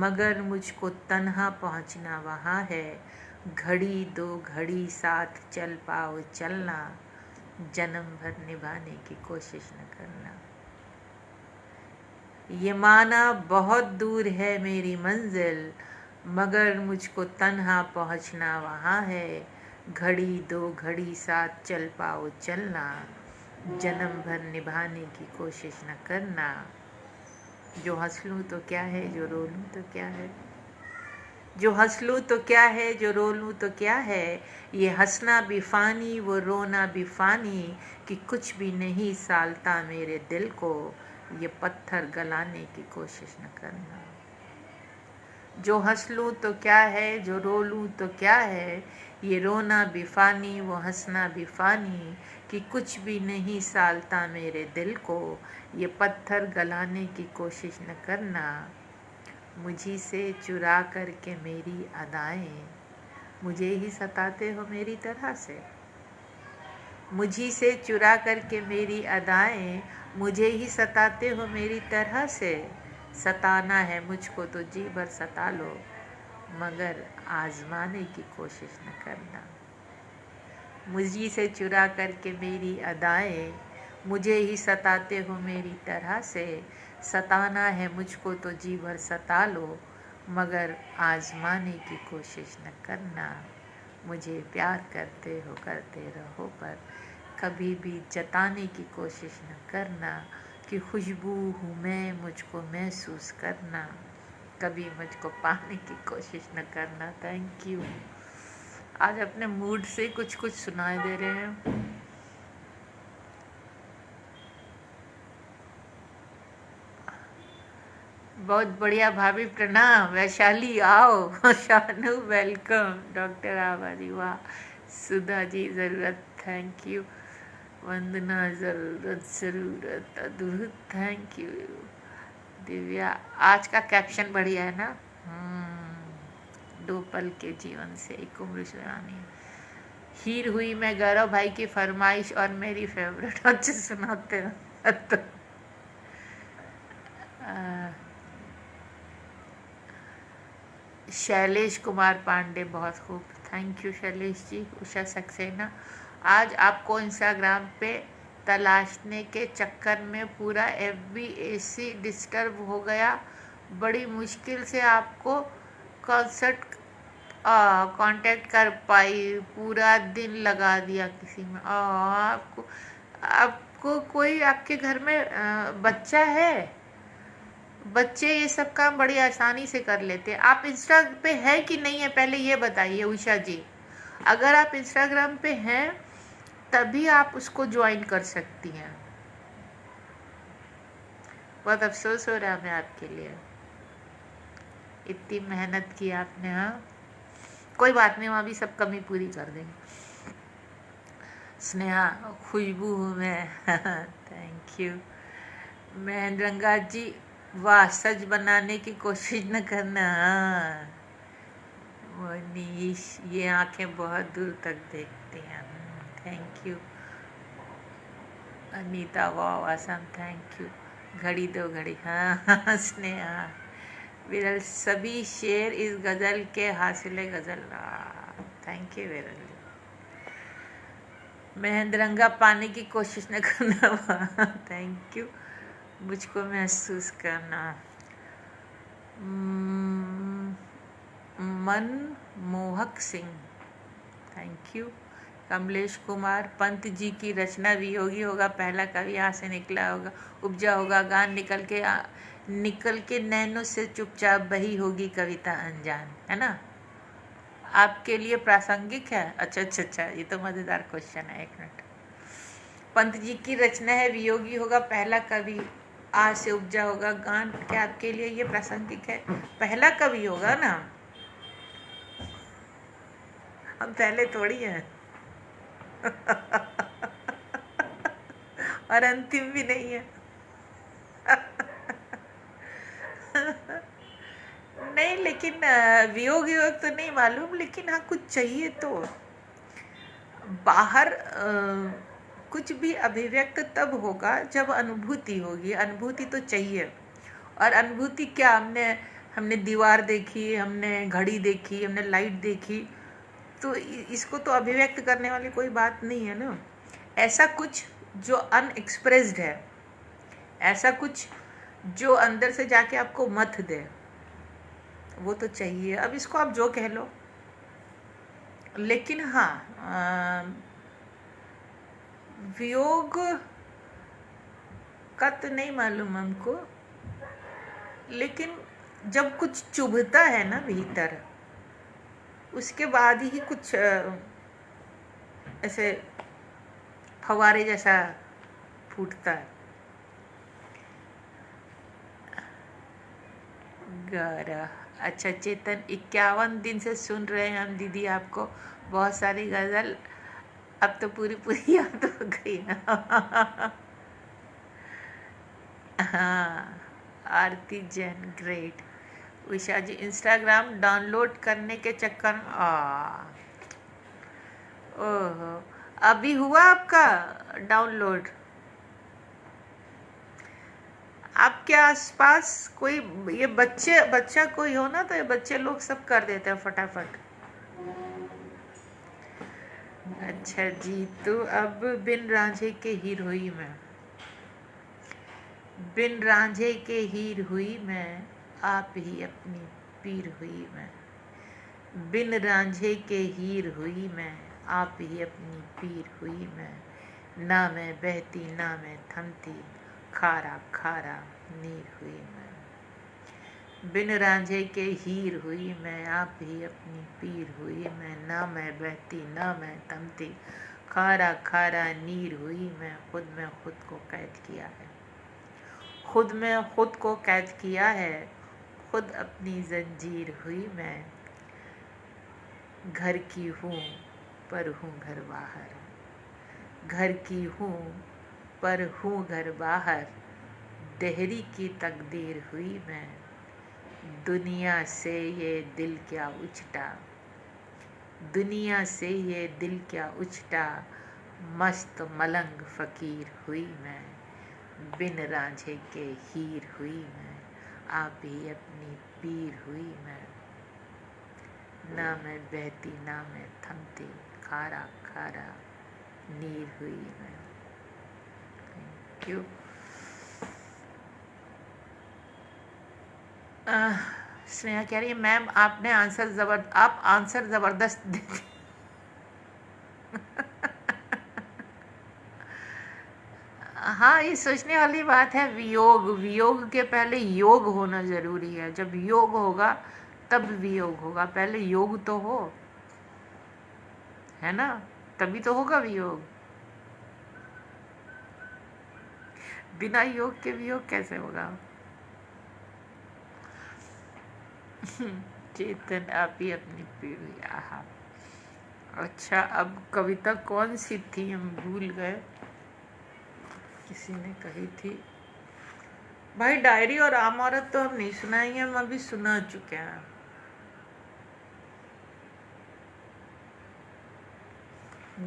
मगर मुझको तन्हा पहुंचना वहाँ है। घड़ी दो घड़ी साथ चल पाओ चलना, जन्म भर निभाने की कोशिश न करना। ये माना बहुत दूर है मेरी मंजिल, मगर मुझको तन्हा पहुंचना वहाँ है। घड़ी दो घड़ी साथ चल पाओ चलना, जन्म भर निभाने की कोशिश न करना। जो हंस लूँ तो क्या है, जो रो लूँ तो क्या है। जो हंस लूँ तो क्या है, जो रो लूँ तो क्या है। ये हंसना भी फ़ानी, वो रोना भी फ़ानी, कि कुछ भी नहीं सालता मेरे दिल को। ये पत्थर गलाने की कोशिश न करना। जो हंस लूँ तो क्या है, जो रो लूँ तो क्या है। ये रोना भी फ़ानी, वो हंसना भी फ़ानी, कि कुछ भी नहीं सालता मेरे दिल को। ये पत्थर गलाने की कोशिश न करना। मुझी से चुरा कर के मेरी अदाएं, मुझे ही सताते हो मेरी तरह से। मुझी से चुरा कर के मेरी अदाएं, मुझे ही सताते हो मेरी तरह से। सताना है मुझको तो जी भर सता लो, मगर आजमाने की कोशिश न करना। मुझी से चुरा करके मेरी अदाएं, मुझे ही सताते हो मेरी तरह से। सताना है मुझको तो जी भर सता लो, मगर आजमाने की कोशिश न करना। मुझे प्यार करते हो करते रहो, पर कभी भी जताने की कोशिश न करना कि खुशबू हूँ मैं, मुझको महसूस करना। कभी मुझको पाने की कोशिश न करना। Thank you. आज अपने मूड से कुछ कुछ सुनाई दे रहे हैं। बहुत बढ़िया भाभी, प्रणाम। वैशाली आओ। शानू वेलकम। डॉक्टर आबादी वाह। सुधा जी ज़रूरत, थैंक यू। वंदना ज़रूरत ज़रूरत अद्भुत, थैंक यू। दिव्या, आज का कैप्शन बढ़िया है ना। दो पल के जीवन से एक उम्र सुनानी। हीर हुई मैं गौरव भाई की फरमाइश और मेरी फेवरेट। अच्छे सुनाते हैं तो शैलेश कुमार पांडे, बहुत खूब, थैंक यू शैलेश जी। उषा सक्सेना, आज आपको इंस्टाग्राम पे तलाशने के चक्कर में पूरा FBAC डिस्टर्ब हो गया। बड़ी मुश्किल से आपको कॉन्सर्ट कांटेक्ट कर पाई, पूरा दिन लगा दिया किसी में। आपको आपको कोई आपके घर में बच्चा है? बच्चे ये सब काम बड़ी आसानी से कर लेते हैं। आप इंस्टा पे है कि नहीं है, पहले ये बताइए उषा जी। अगर आप इंस्टाग्राम पे हैं तभी आप उसको ज्वाइन कर सकती हैं। बहुत अफसोस हो रहा है मैं आपके लिए, इतनी मेहनत की आपने। हाँ, कोई बात नहीं, वहाँ भी सब कमी पूरी कर देंगे। स्नेहा, खुशबू हूँ मैं। Thank you. महेंद्रंगा जी, वाह, सच बनाने की कोशिश न करना। मनीष, ये आंखें बहुत दूर तक देखती हैं। Thank you. अनीता, वाह आसम, थैंक यू। घड़ी दो घड़ी, हाँ। स्नेहा, विरल, सभी शेर इस गज़ल के हासिल गज़ल। थैंक यू विरल। महेंद्रंगा, पाने की कोशिश न करना। Thank you. मुझको महसूस करना। मनमोहक सिंह, थैंक यू। कमलेश कुमार, पंत जी की रचना वियोगी होगा पहला कवि, यहाँ से निकला होगा, उपजा होगा गान, निकल के नैनों से चुपचाप बही होगी कविता अनजान, है ना। आपके लिए प्रासंगिक है? अच्छा अच्छा अच्छा, ये तो मज़ेदार क्वेश्चन है। एक मिनट। पंत जी की रचना है वियोगी होगा पहला कवि, आज से उपजा होगा गान, क्या आपके लिए ये प्रासंगिक है? पहला कवि होगा ना, हम पहले थोड़ी हैं। और अंतिम भी नहीं है। नहीं, लेकिन वियोग वियोग तो नहीं मालूम, लेकिन हाँ कुछ चाहिए तो बाहर। कुछ भी अभिव्यक्त तब होगा जब अनुभूति होगी। अनुभूति तो चाहिए। और अनुभूति क्या, हमने दीवार देखी, हमने घड़ी देखी, हमने लाइट देखी, तो इसको तो अभिव्यक्त करने वाली कोई बात नहीं है ना। ऐसा कुछ जो अनएक्सप्रेस्ड है, ऐसा कुछ जो अंदर से जाके आपको मत दे, वो तो चाहिए। अब इसको आप जो कह लो, लेकिन हाँ, वियोग का तो नहीं मालूम हमको, लेकिन जब कुछ चुभता है ना भीतर, उसके बाद ही कुछ ऐसे फवारे जैसा फूटता है। गौरव, अच्छा। चेतन, 51 दिन से सुन रहे हैं हम दीदी आपको, बहुत सारी गज़ल, अब तो पूरी पूरी याद हो गई। हाँ, आरती जैन, ग्रेट। उषा जी, इंस्टाग्राम डाउनलोड करने के चक्कर में ओहो, अभी हुआ आपका डाउनलोड? आपके आसपास कोई ये बच्चा कोई हो ना, तो ये बच्चे लोग सब कर देते हैं फटाफट। अच्छा जी, तो अब बिन रांझे के हीर हुई मैं, बिन रांझे के हीर हुई मैं, आप ही अपनी पीर हुई मैं। बिन रांझे के हीर हुई मैं, आप ही अपनी पीर हुई मैं। ना मैं बहती ना मैं थमती, खारा खारा नीर हुई मैं। बिन रांझे के हीर हुई मैं, आप ही अपनी पीर हुई मैं। ना मैं बहती ना मैं थमती, खारा खारा नीर हुई मैं। खुद में खुद को कैद किया है, खुद में खुद को कैद किया है, खुद अपनी जंजीर हुई मैं। घर की हूँ पर हूँ घर बाहर, घर की हूँ पर हूँ घर बाहर। देहरी की तकदीर हुई मैं, दुनिया से ये दिल क्या उछटा, दुनिया से ये दिल क्या उछटा। मस्त मलंग फ़कीर हुई मैं, बिन रांझे के हीर हुई मैं। आप ही अपनी पीर हुई मैं। ना मैं बहती ना मैं थमती, खारा खारा नीर हुई मैं। Thank you. स्नेहा कह रही है मैम आपने आप आंसर जबरदस्त देते। हाँ, ये सोचने वाली बात है। वियोग, वियोग के पहले योग होना जरूरी है। जब योग होगा तब वियोग होगा, पहले योग तो हो, है ना, तभी तो होगा वियोग। बिना योग के वियोग कैसे होगा? चेतन आप ही अपनी पीढ़ी। आहा, अच्छा, अब कविता कौन सी थी हम भूल गए, किसी ने कही थी। भाई डायरी और आम औरत तो हम नहीं सुनाएंगे, हम अभी सुना चुके हैं।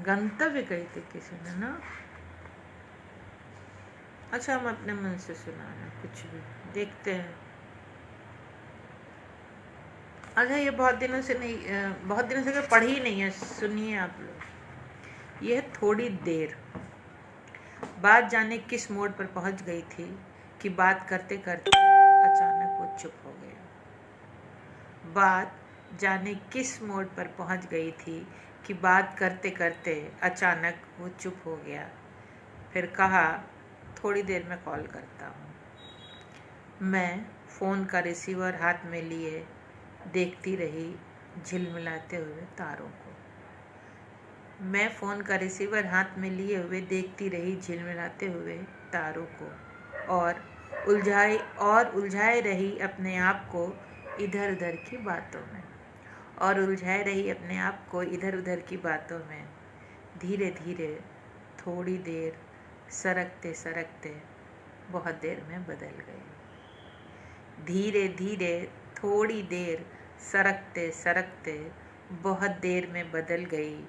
गंतव्य कही थी किसी ने ना। अच्छा, हम अपने मन से सुनाना कुछ भी, देखते हैं। अच्छा, ये बहुत दिनों से नहीं, बहुत दिनों से पढ़ी नहीं है, सुनिए आप लोग। यह थोड़ी देर बात जाने किस मोड़ पर पहुंच गई थी कि बात करते करते अचानक वो चुप हो गया। बात जाने किस मोड़ पर पहुंच गई थी कि बात करते करते अचानक वो चुप हो गया। फिर कहा थोड़ी देर में कॉल करता हूँ। मैं फ़ोन का रिसीवर हाथ में लिए देखती रही झिलमिलाते हुए तारों को। मैं फ़ोन का रिसीवर हाथ में लिए हुए देखती रही झिलमिलाते हुए तारों को, और उलझाए रही अपने आप को इधर उधर की बातों में, और उलझाए रही अपने आप को इधर उधर की बातों में। धीरे धीरे थोड़ी देर सरकते सरकते बहुत देर में बदल गई। धीरे धीरे थोड़ी देर सरकते सरकते बहुत देर में बदल गई।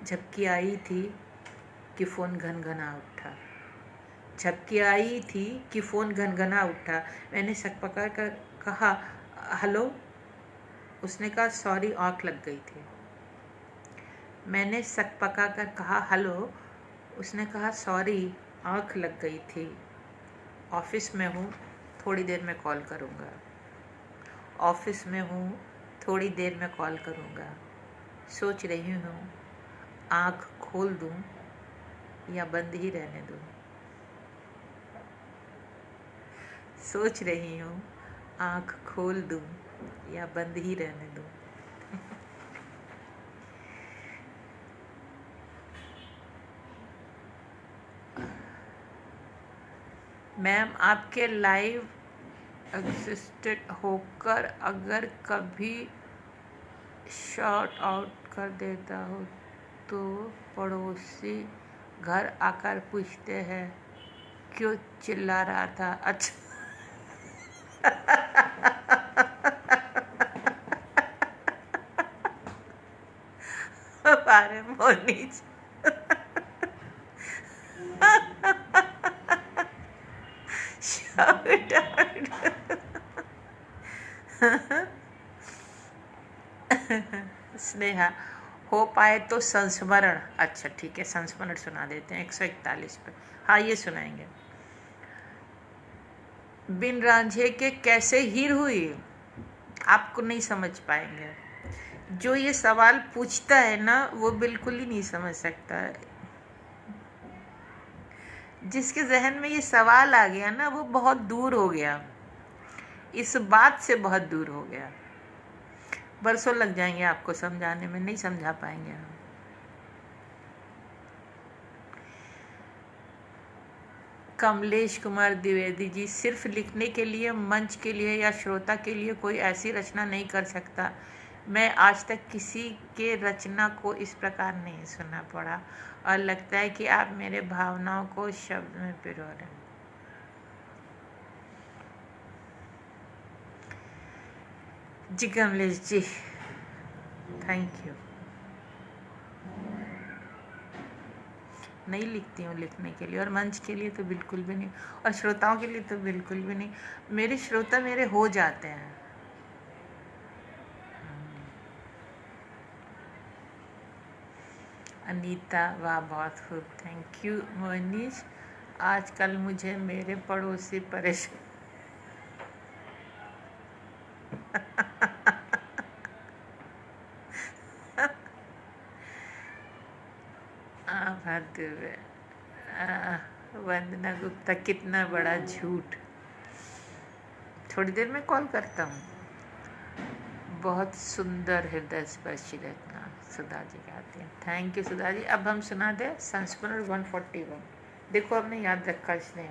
झपकी आई थी कि फ़ोन घनघना उठा, झपकी आई थी कि फ़ोन घनघना उठा। मैंने सक पकड़ कर कहा हेलो। उसने कहा सॉरी, आँख लग गई थी। मैंने सक पका कर कहा हेलो। उसने कहा सॉरी, आँख लग गई थी। ऑफिस में हूँ, थोड़ी देर में कॉल करूँगा। ऑफिस में हूँ, थोड़ी देर में कॉल करूँगा। सोच रही हूँ आँख खोल दूँ या बंद ही रहने दूँ। सोच रही हूँ आँख खोल दूँ या बंद ही रहने दूँ। मैम आपके लाइव एग्जिस्टेड होकर अगर कभी शॉर्ट आउट कर देता हो तो पड़ोसी घर आकर पूछते हैं क्यों चिल्ला रहा था। अच्छा अरे मोनीज स्नेहा, हो पाए तो संस्मरण। अच्छा ठीक है, संस्मरण सुना देते हैं 141 पे। हाँ ये सुनाएंगे। बिन रांझे के कैसे हीर हुई, आपको नहीं समझ पाएंगे। जो ये सवाल पूछता है ना वो बिल्कुल ही नहीं समझ सकता है। जिसके जहन में ये सवाल आ गया ना वो बहुत दूर हो गया, इस बात से बहुत दूर हो गया। बरसों लग जाएंगे आपको समझाने में, नहीं समझा पाएंगे हम। कमलेश कुमार द्विवेदी जी, सिर्फ लिखने के लिए, मंच के लिए या श्रोता के लिए कोई ऐसी रचना नहीं कर सकता। मैं आज तक किसी के रचना को इस प्रकार नहीं सुना पड़ा और लगता है कि आप मेरे भावनाओं को शब्द में पिरो रहे हैं। जी कमलेश जी, थैंक यू। नहीं लिखती हूँ लिखने के लिए, और मंच के लिए तो बिल्कुल भी नहीं, और श्रोताओं के लिए तो बिल्कुल भी नहीं। मेरे श्रोता मेरे हो जाते हैं। अनीता, वाह बहुत खूब, थैंक यू। मोनिश, आजकल मुझे मेरे पड़ोसी परेशान वंदना गुप्ता, कितना बड़ा झूठ। थोड़ी देर में कॉल करता हूँ। बहुत सुंदर हृदय स्पर्शी रचना सुधा जी गाती हैं। Thank you Sudha ji. अब हम सुना दें संस्मरण 141। देखो आपने याद रखा इसने।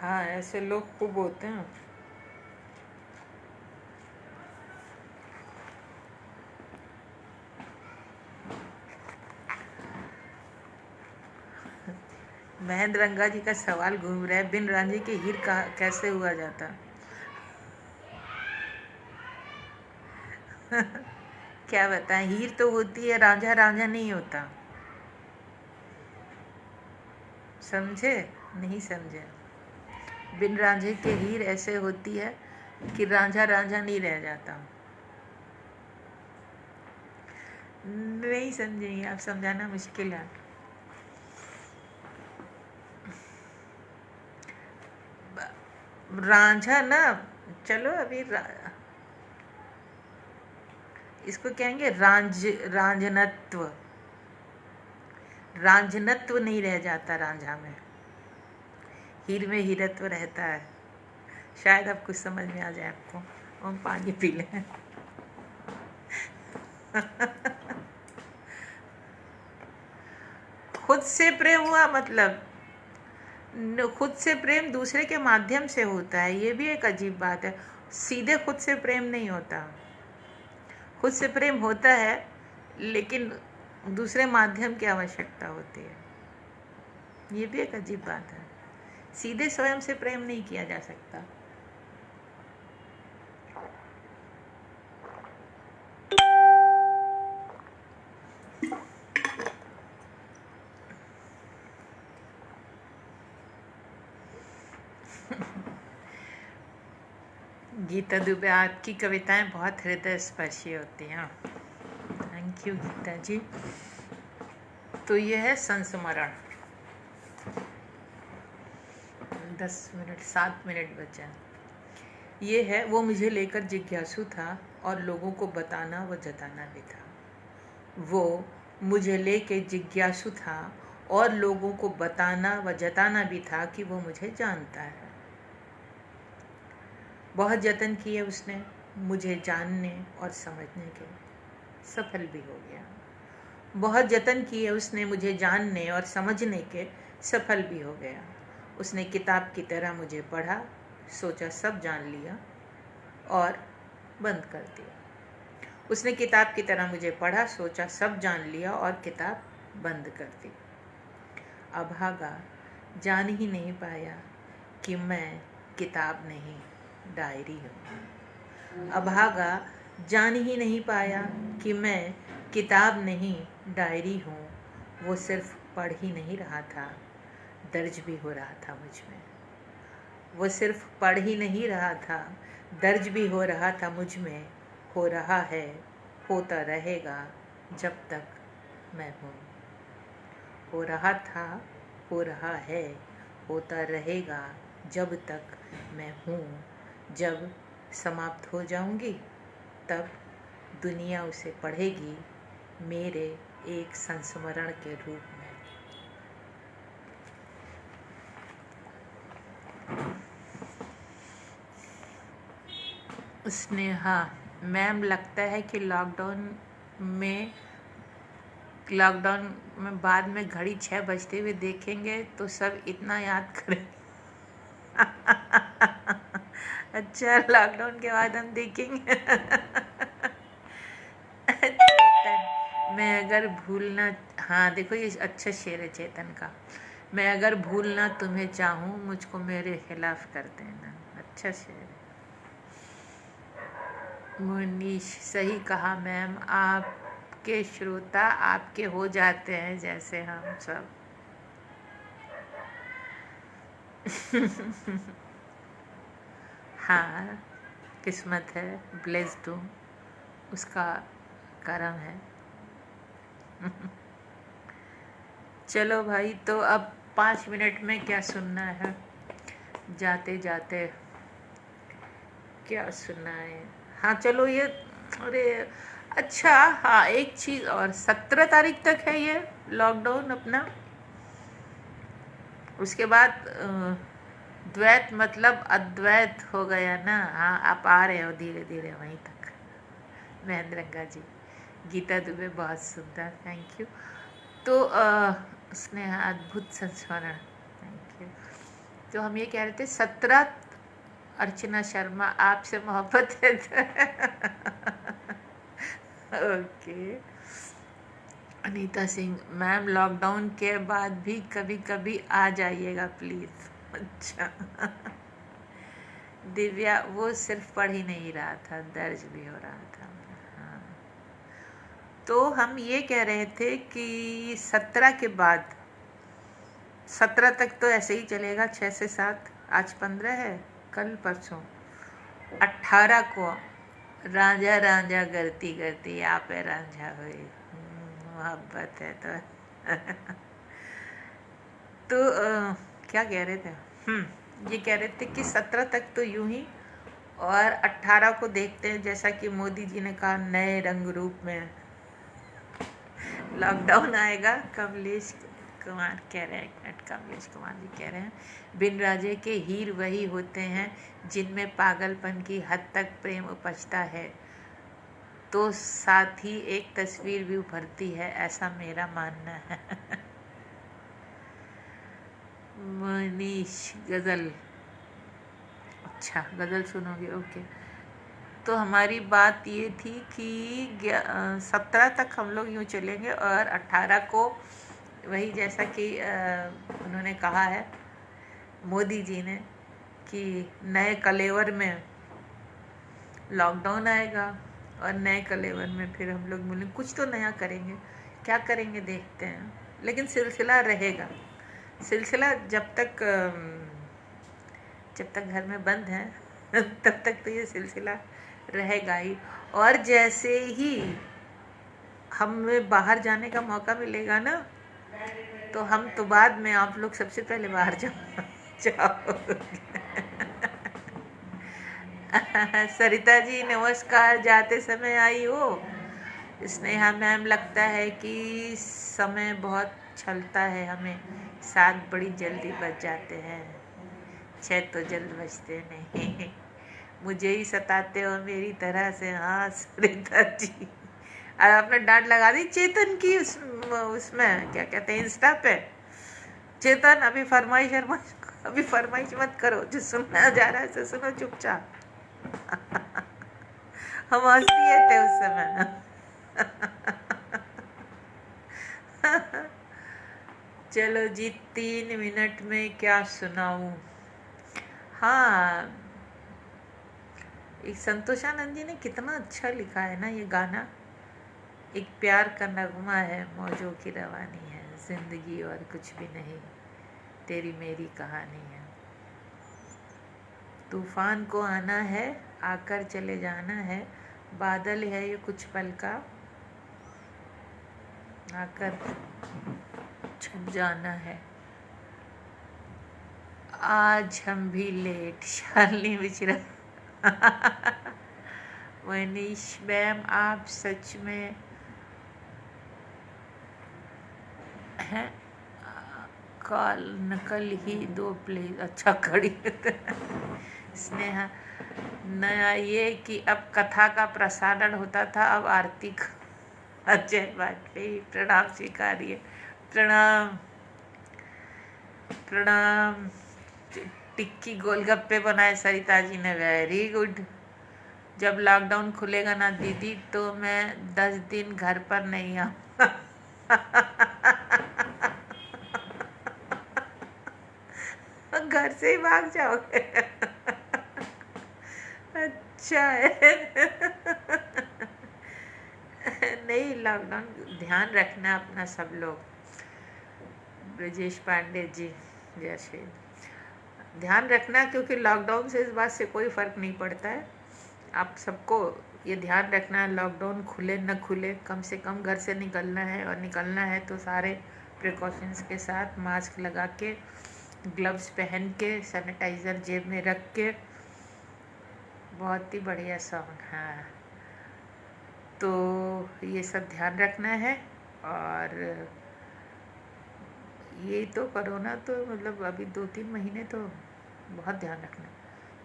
हाँ ऐसे लोग खूब होते हैं। महेंद्र रंगा जी का सवाल घूम रहा है, बिन रांझे के हीर कैसे हुआ जाता। क्या बताएं, हीर तो होती है, रांझा रांझा नहीं होता। समझे? नहीं समझे। बिन रांझे के हीर ऐसे होती है कि रांझा रांझा नहीं रह जाता। नहीं समझेंगे आप, समझाना मुश्किल है। रांझा ना, चलो अभी इसको कहेंगे रांझनत्व। रांझनत्व नहीं रह जाता रांझा में, हीर में हीरत्व रहता है। शायद अब कुछ समझ में आ जाए आपको। हम पानी पी लें। खुद से प्रेम हुआ मतलब खुद से प्रेम दूसरे के माध्यम से होता है, ये भी एक अजीब बात है। सीधे खुद से प्रेम नहीं होता। खुद से प्रेम होता है लेकिन दूसरे माध्यम की आवश्यकता होती है, ये भी एक अजीब बात है। सीधे स्वयं से प्रेम नहीं किया जा सकता। गीता दुबे, आपकी कविताएं बहुत हृदय स्पर्शी होती हैं। थैंक यू गीता जी। तो ये है संस्मरण। 10 मिनट 7 मिनट बचे। ये है, वो मुझे लेकर जिज्ञासु था और लोगों को बताना व जताना भी था। वो मुझे लेकर जिज्ञासु था और लोगों को बताना व जताना भी था कि वो मुझे जानता है। बहुत यत्न किए उसने मुझे जानने और समझने के, सफल भी हो गया। बहुत यत्न किए उसने मुझे जानने और समझने के, सफल भी हो गया। उसने किताब की तरह मुझे पढ़ा, सोचा सब जान लिया और बंद कर दिया। उसने किताब की तरह मुझे पढ़ा, सोचा सब जान लिया और किताब बंद कर दी। अभागा जान ही नहीं पाया कि मैं किताब नहीं डायरी हूँ। अभागा जान ही नहीं पाया कि मैं किताब नहीं डायरी हूँ। वो सिर्फ पढ़ ही नहीं रहा था, दर्ज भी हो रहा था मुझ में। वो सिर्फ पढ़ ही नहीं रहा था, दर्ज भी हो रहा था मुझ में। हो रहा है, होता रहेगा जब तक मैं हूँ। हो रहा था, हो रहा है, होता रहेगा जब तक मैं हूँ। जब समाप्त हो जाऊंगी तब दुनिया उसे पढ़ेगी मेरे एक संस्मरण के रूप में। स्नेहा मैम, लगता है कि लॉकडाउन में बाद में घड़ी 6 बजते हुए देखेंगे तो सब इतना याद करें। अच्छा, लॉकडाउन के बाद हम देखेंगे। चेतन, मैं अगर भूलना, हाँ देखो ये अच्छा शेर है चेतन का। मैं अगर भूलना तुम्हें चाहूँ, मुझको मेरे खिलाफ कर देना। अच्छा शेर है। मुनीश, सही कहा मैम, आपके श्रोता आपके हो जाते हैं जैसे हम सब। हाँ, किस्मत है, ब्लेस्ड हूँ, उसका करम है। चलो भाई, तो अब 5 मिनट में क्या सुनना है? जाते जाते क्या सुनना है? हाँ चलो ये, अरे अच्छा हाँ, एक चीज़ और, 17 तारीख तक है ये लॉकडाउन अपना। उसके बाद द्वैत मतलब अद्वैत हो गया ना। हाँ, आप आ रहे हो धीरे धीरे वहीं तक। महेंद्र रंगा जी, गीता दुबे, बहुत सुंदर, थैंक यू। तो उसने अद्भुत संस्मरण, थैंक यू। तो हम ये कह रहे थे 17, अर्चना शर्मा, आपसे मोहब्बत है। Okay. Anita Singh, ma'am lockdown के बाद भी कभी कभी आ जाइएगा प्लीज़। अच्छा। दिव्या, वो सिर्फ पढ़ ही नहीं रहा था, दर्ज भी हो रहा था। हाँ, तो हम ये कह रहे थे कि 17 के बाद, 17 तक तो ऐसे ही चलेगा, 6 से 7, आज 15 है, कल परसों 18 को रांझा रांझा करती करती आप रांझा हुई, मोहब्बत है तो। तो क्या कह रहे थे? ये कह रहे थे कि 17 तक तो यूं ही, और 18 को देखते हैं, जैसा कि मोदी जी ने कहा, नए रंग रूप में लॉकडाउन आएगा। कमलेश कुमार कह रहे हैं, कमलेश कुमार जी कह रहे हैं, बिन राजे के हीर वही होते हैं जिनमें पागलपन की हद तक प्रेम उपजता है, तो साथ ही एक तस्वीर भी उभरती है, ऐसा मेरा मानना है। मनीष, गज़ल, अच्छा गज़ल सुनोगे, ओके। तो हमारी बात ये थी कि 17 तक हम लोग यूँ चलेंगे, और 18 को वही, जैसा कि उन्होंने कहा है मोदी जी ने, कि नए कलेवर में लॉकडाउन आएगा, और नए कलेवर में फिर हम लोग मिलेंगे, कुछ तो नया करेंगे। क्या करेंगे देखते हैं, लेकिन सिलसिला रहेगा। सिलसिला जब तक घर में बंद हैं तब तक तो ये सिलसिला रहेगा ही। और जैसे ही हमें बाहर जाने का मौका मिलेगा ना, तो हम तो बाद में, आप लोग सबसे पहले बाहर जाओ। सरिता जी नमस्कार, जाते समय आई हो। स्नेहा मैम, लगता है कि समय बहुत छलता है हमें, 7 बड़ी जल्दी बज जाते हैं, 6 तो जल्द बजते नहीं। मुझे ही सताते हो मेरी तरह से। हाँ सरिता जी, आपने डांट लगा दी चेतन की उसमें क्या कहते हैं, इंस्टा पे। चेतन, अभी फरमाइश मत करो, जो सुनना जा रहा है सुनो चुपचाप। हम हंस दिए थे उस समय। चलो जी, 3 मिनट में क्या सुनाऊं? हाँ, एक संतोषानंद जी ने कितना अच्छा लिखा है ना ये गाना। एक प्यार का नगमा है, मौजों की रवानी है, जिंदगी और कुछ भी नहीं, तेरी मेरी कहानी है। तूफान को आना है, आकर चले जाना है, बादल है ये कुछ पल का, आकर छप जाना है। आज हम भी लेट, शालिनी मिश्रा। मनीष मैम, आप सच में हैं? कल नकल ही दो प्लीज। अच्छा खड़ी। स्नेहा, नया ये कि अब कथा का प्रसारण होता था, अब आरती का। अजय वाजपेयी, प्रणाम स्वीकारिए। प्रणाम प्रणाम। टिक्की गोलगप्पे बनाए सरिता जी ने, वेरी गुड। जब लॉकडाउन खुलेगा ना दीदी, तो मैं 10 दिन घर पर नहीं आऊँगा। घर से ही भाग जाओगे? अच्छा है। नहीं, लॉकडाउन ध्यान रखना अपना सब लोग। ब्रजेश पांडे जी, जय श्री, ध्यान रखना, क्योंकि लॉकडाउन से इस बात से कोई फ़र्क नहीं पड़ता है। आप सबको ये ध्यान रखना है, लॉकडाउन खुले न खुले, कम से कम घर से निकलना है, और निकलना है तो सारे प्रिकॉशंस के साथ, मास्क लगा के, ग्लव्स पहन के, सैनिटाइज़र जेब में रख के। बहुत ही बढ़िया सॉन्ग। हाँ, तो ये सब ध्यान रखना है। और ये तो कोरोना तो मतलब अभी 2-3 महीने तो बहुत ध्यान रखना।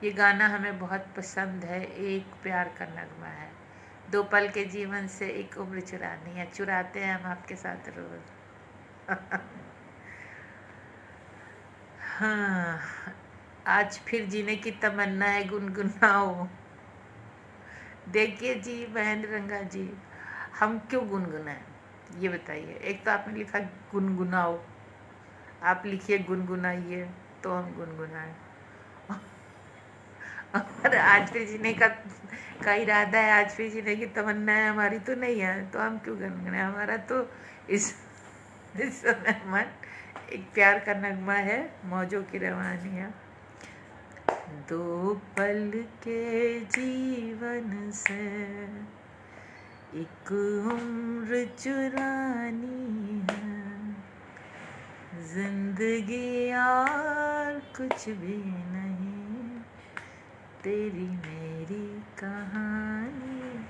ये गाना हमें बहुत पसंद है, एक प्यार का नगमा है। 2 पल के जीवन से एक उम्र चुरानी है, चुराते हैं हम आपके साथ रोज। हाँ, आज फिर जीने की तमन्ना है, गुनगुनाओ। देखिए जी महेंद्र रंगा जी, हम क्यों गुनगुनाएं ये बताइए। एक तो आपने लिखा गुनगुनाओ, आप लिखिए गुनगुनाइए, तो हम गुनगुनाएं। और आज फिर जीने का इरादा है, आज फिर जीने की तमन्ना है हमारी, तो नहीं है, तो हम क्यों गुनगुनाएं। हमारा तो इस समय मन एक प्यार का नगमा है, मौजों की रवानी है। 2 पल के जीवन से एक उम्र चुरानी है, जिंदगी और कुछ भी नहीं, तेरी मेरी कहानी।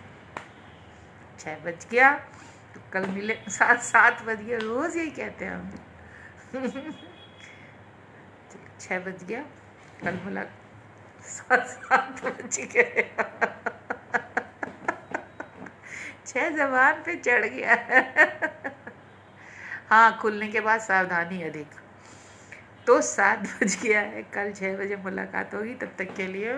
6 बज गया, तो कल मिले। 7 बज गया, रोज यही कहते हैं हम। 6 बज गया, कल मुलाकात। 7 बज गए। 6 जबान पे चढ़ गया। हाँ, खुलने के बाद सावधानी अधिक। तो 7 बज गया है, कल 6 बजे मुलाकात होगी। तब तक के लिए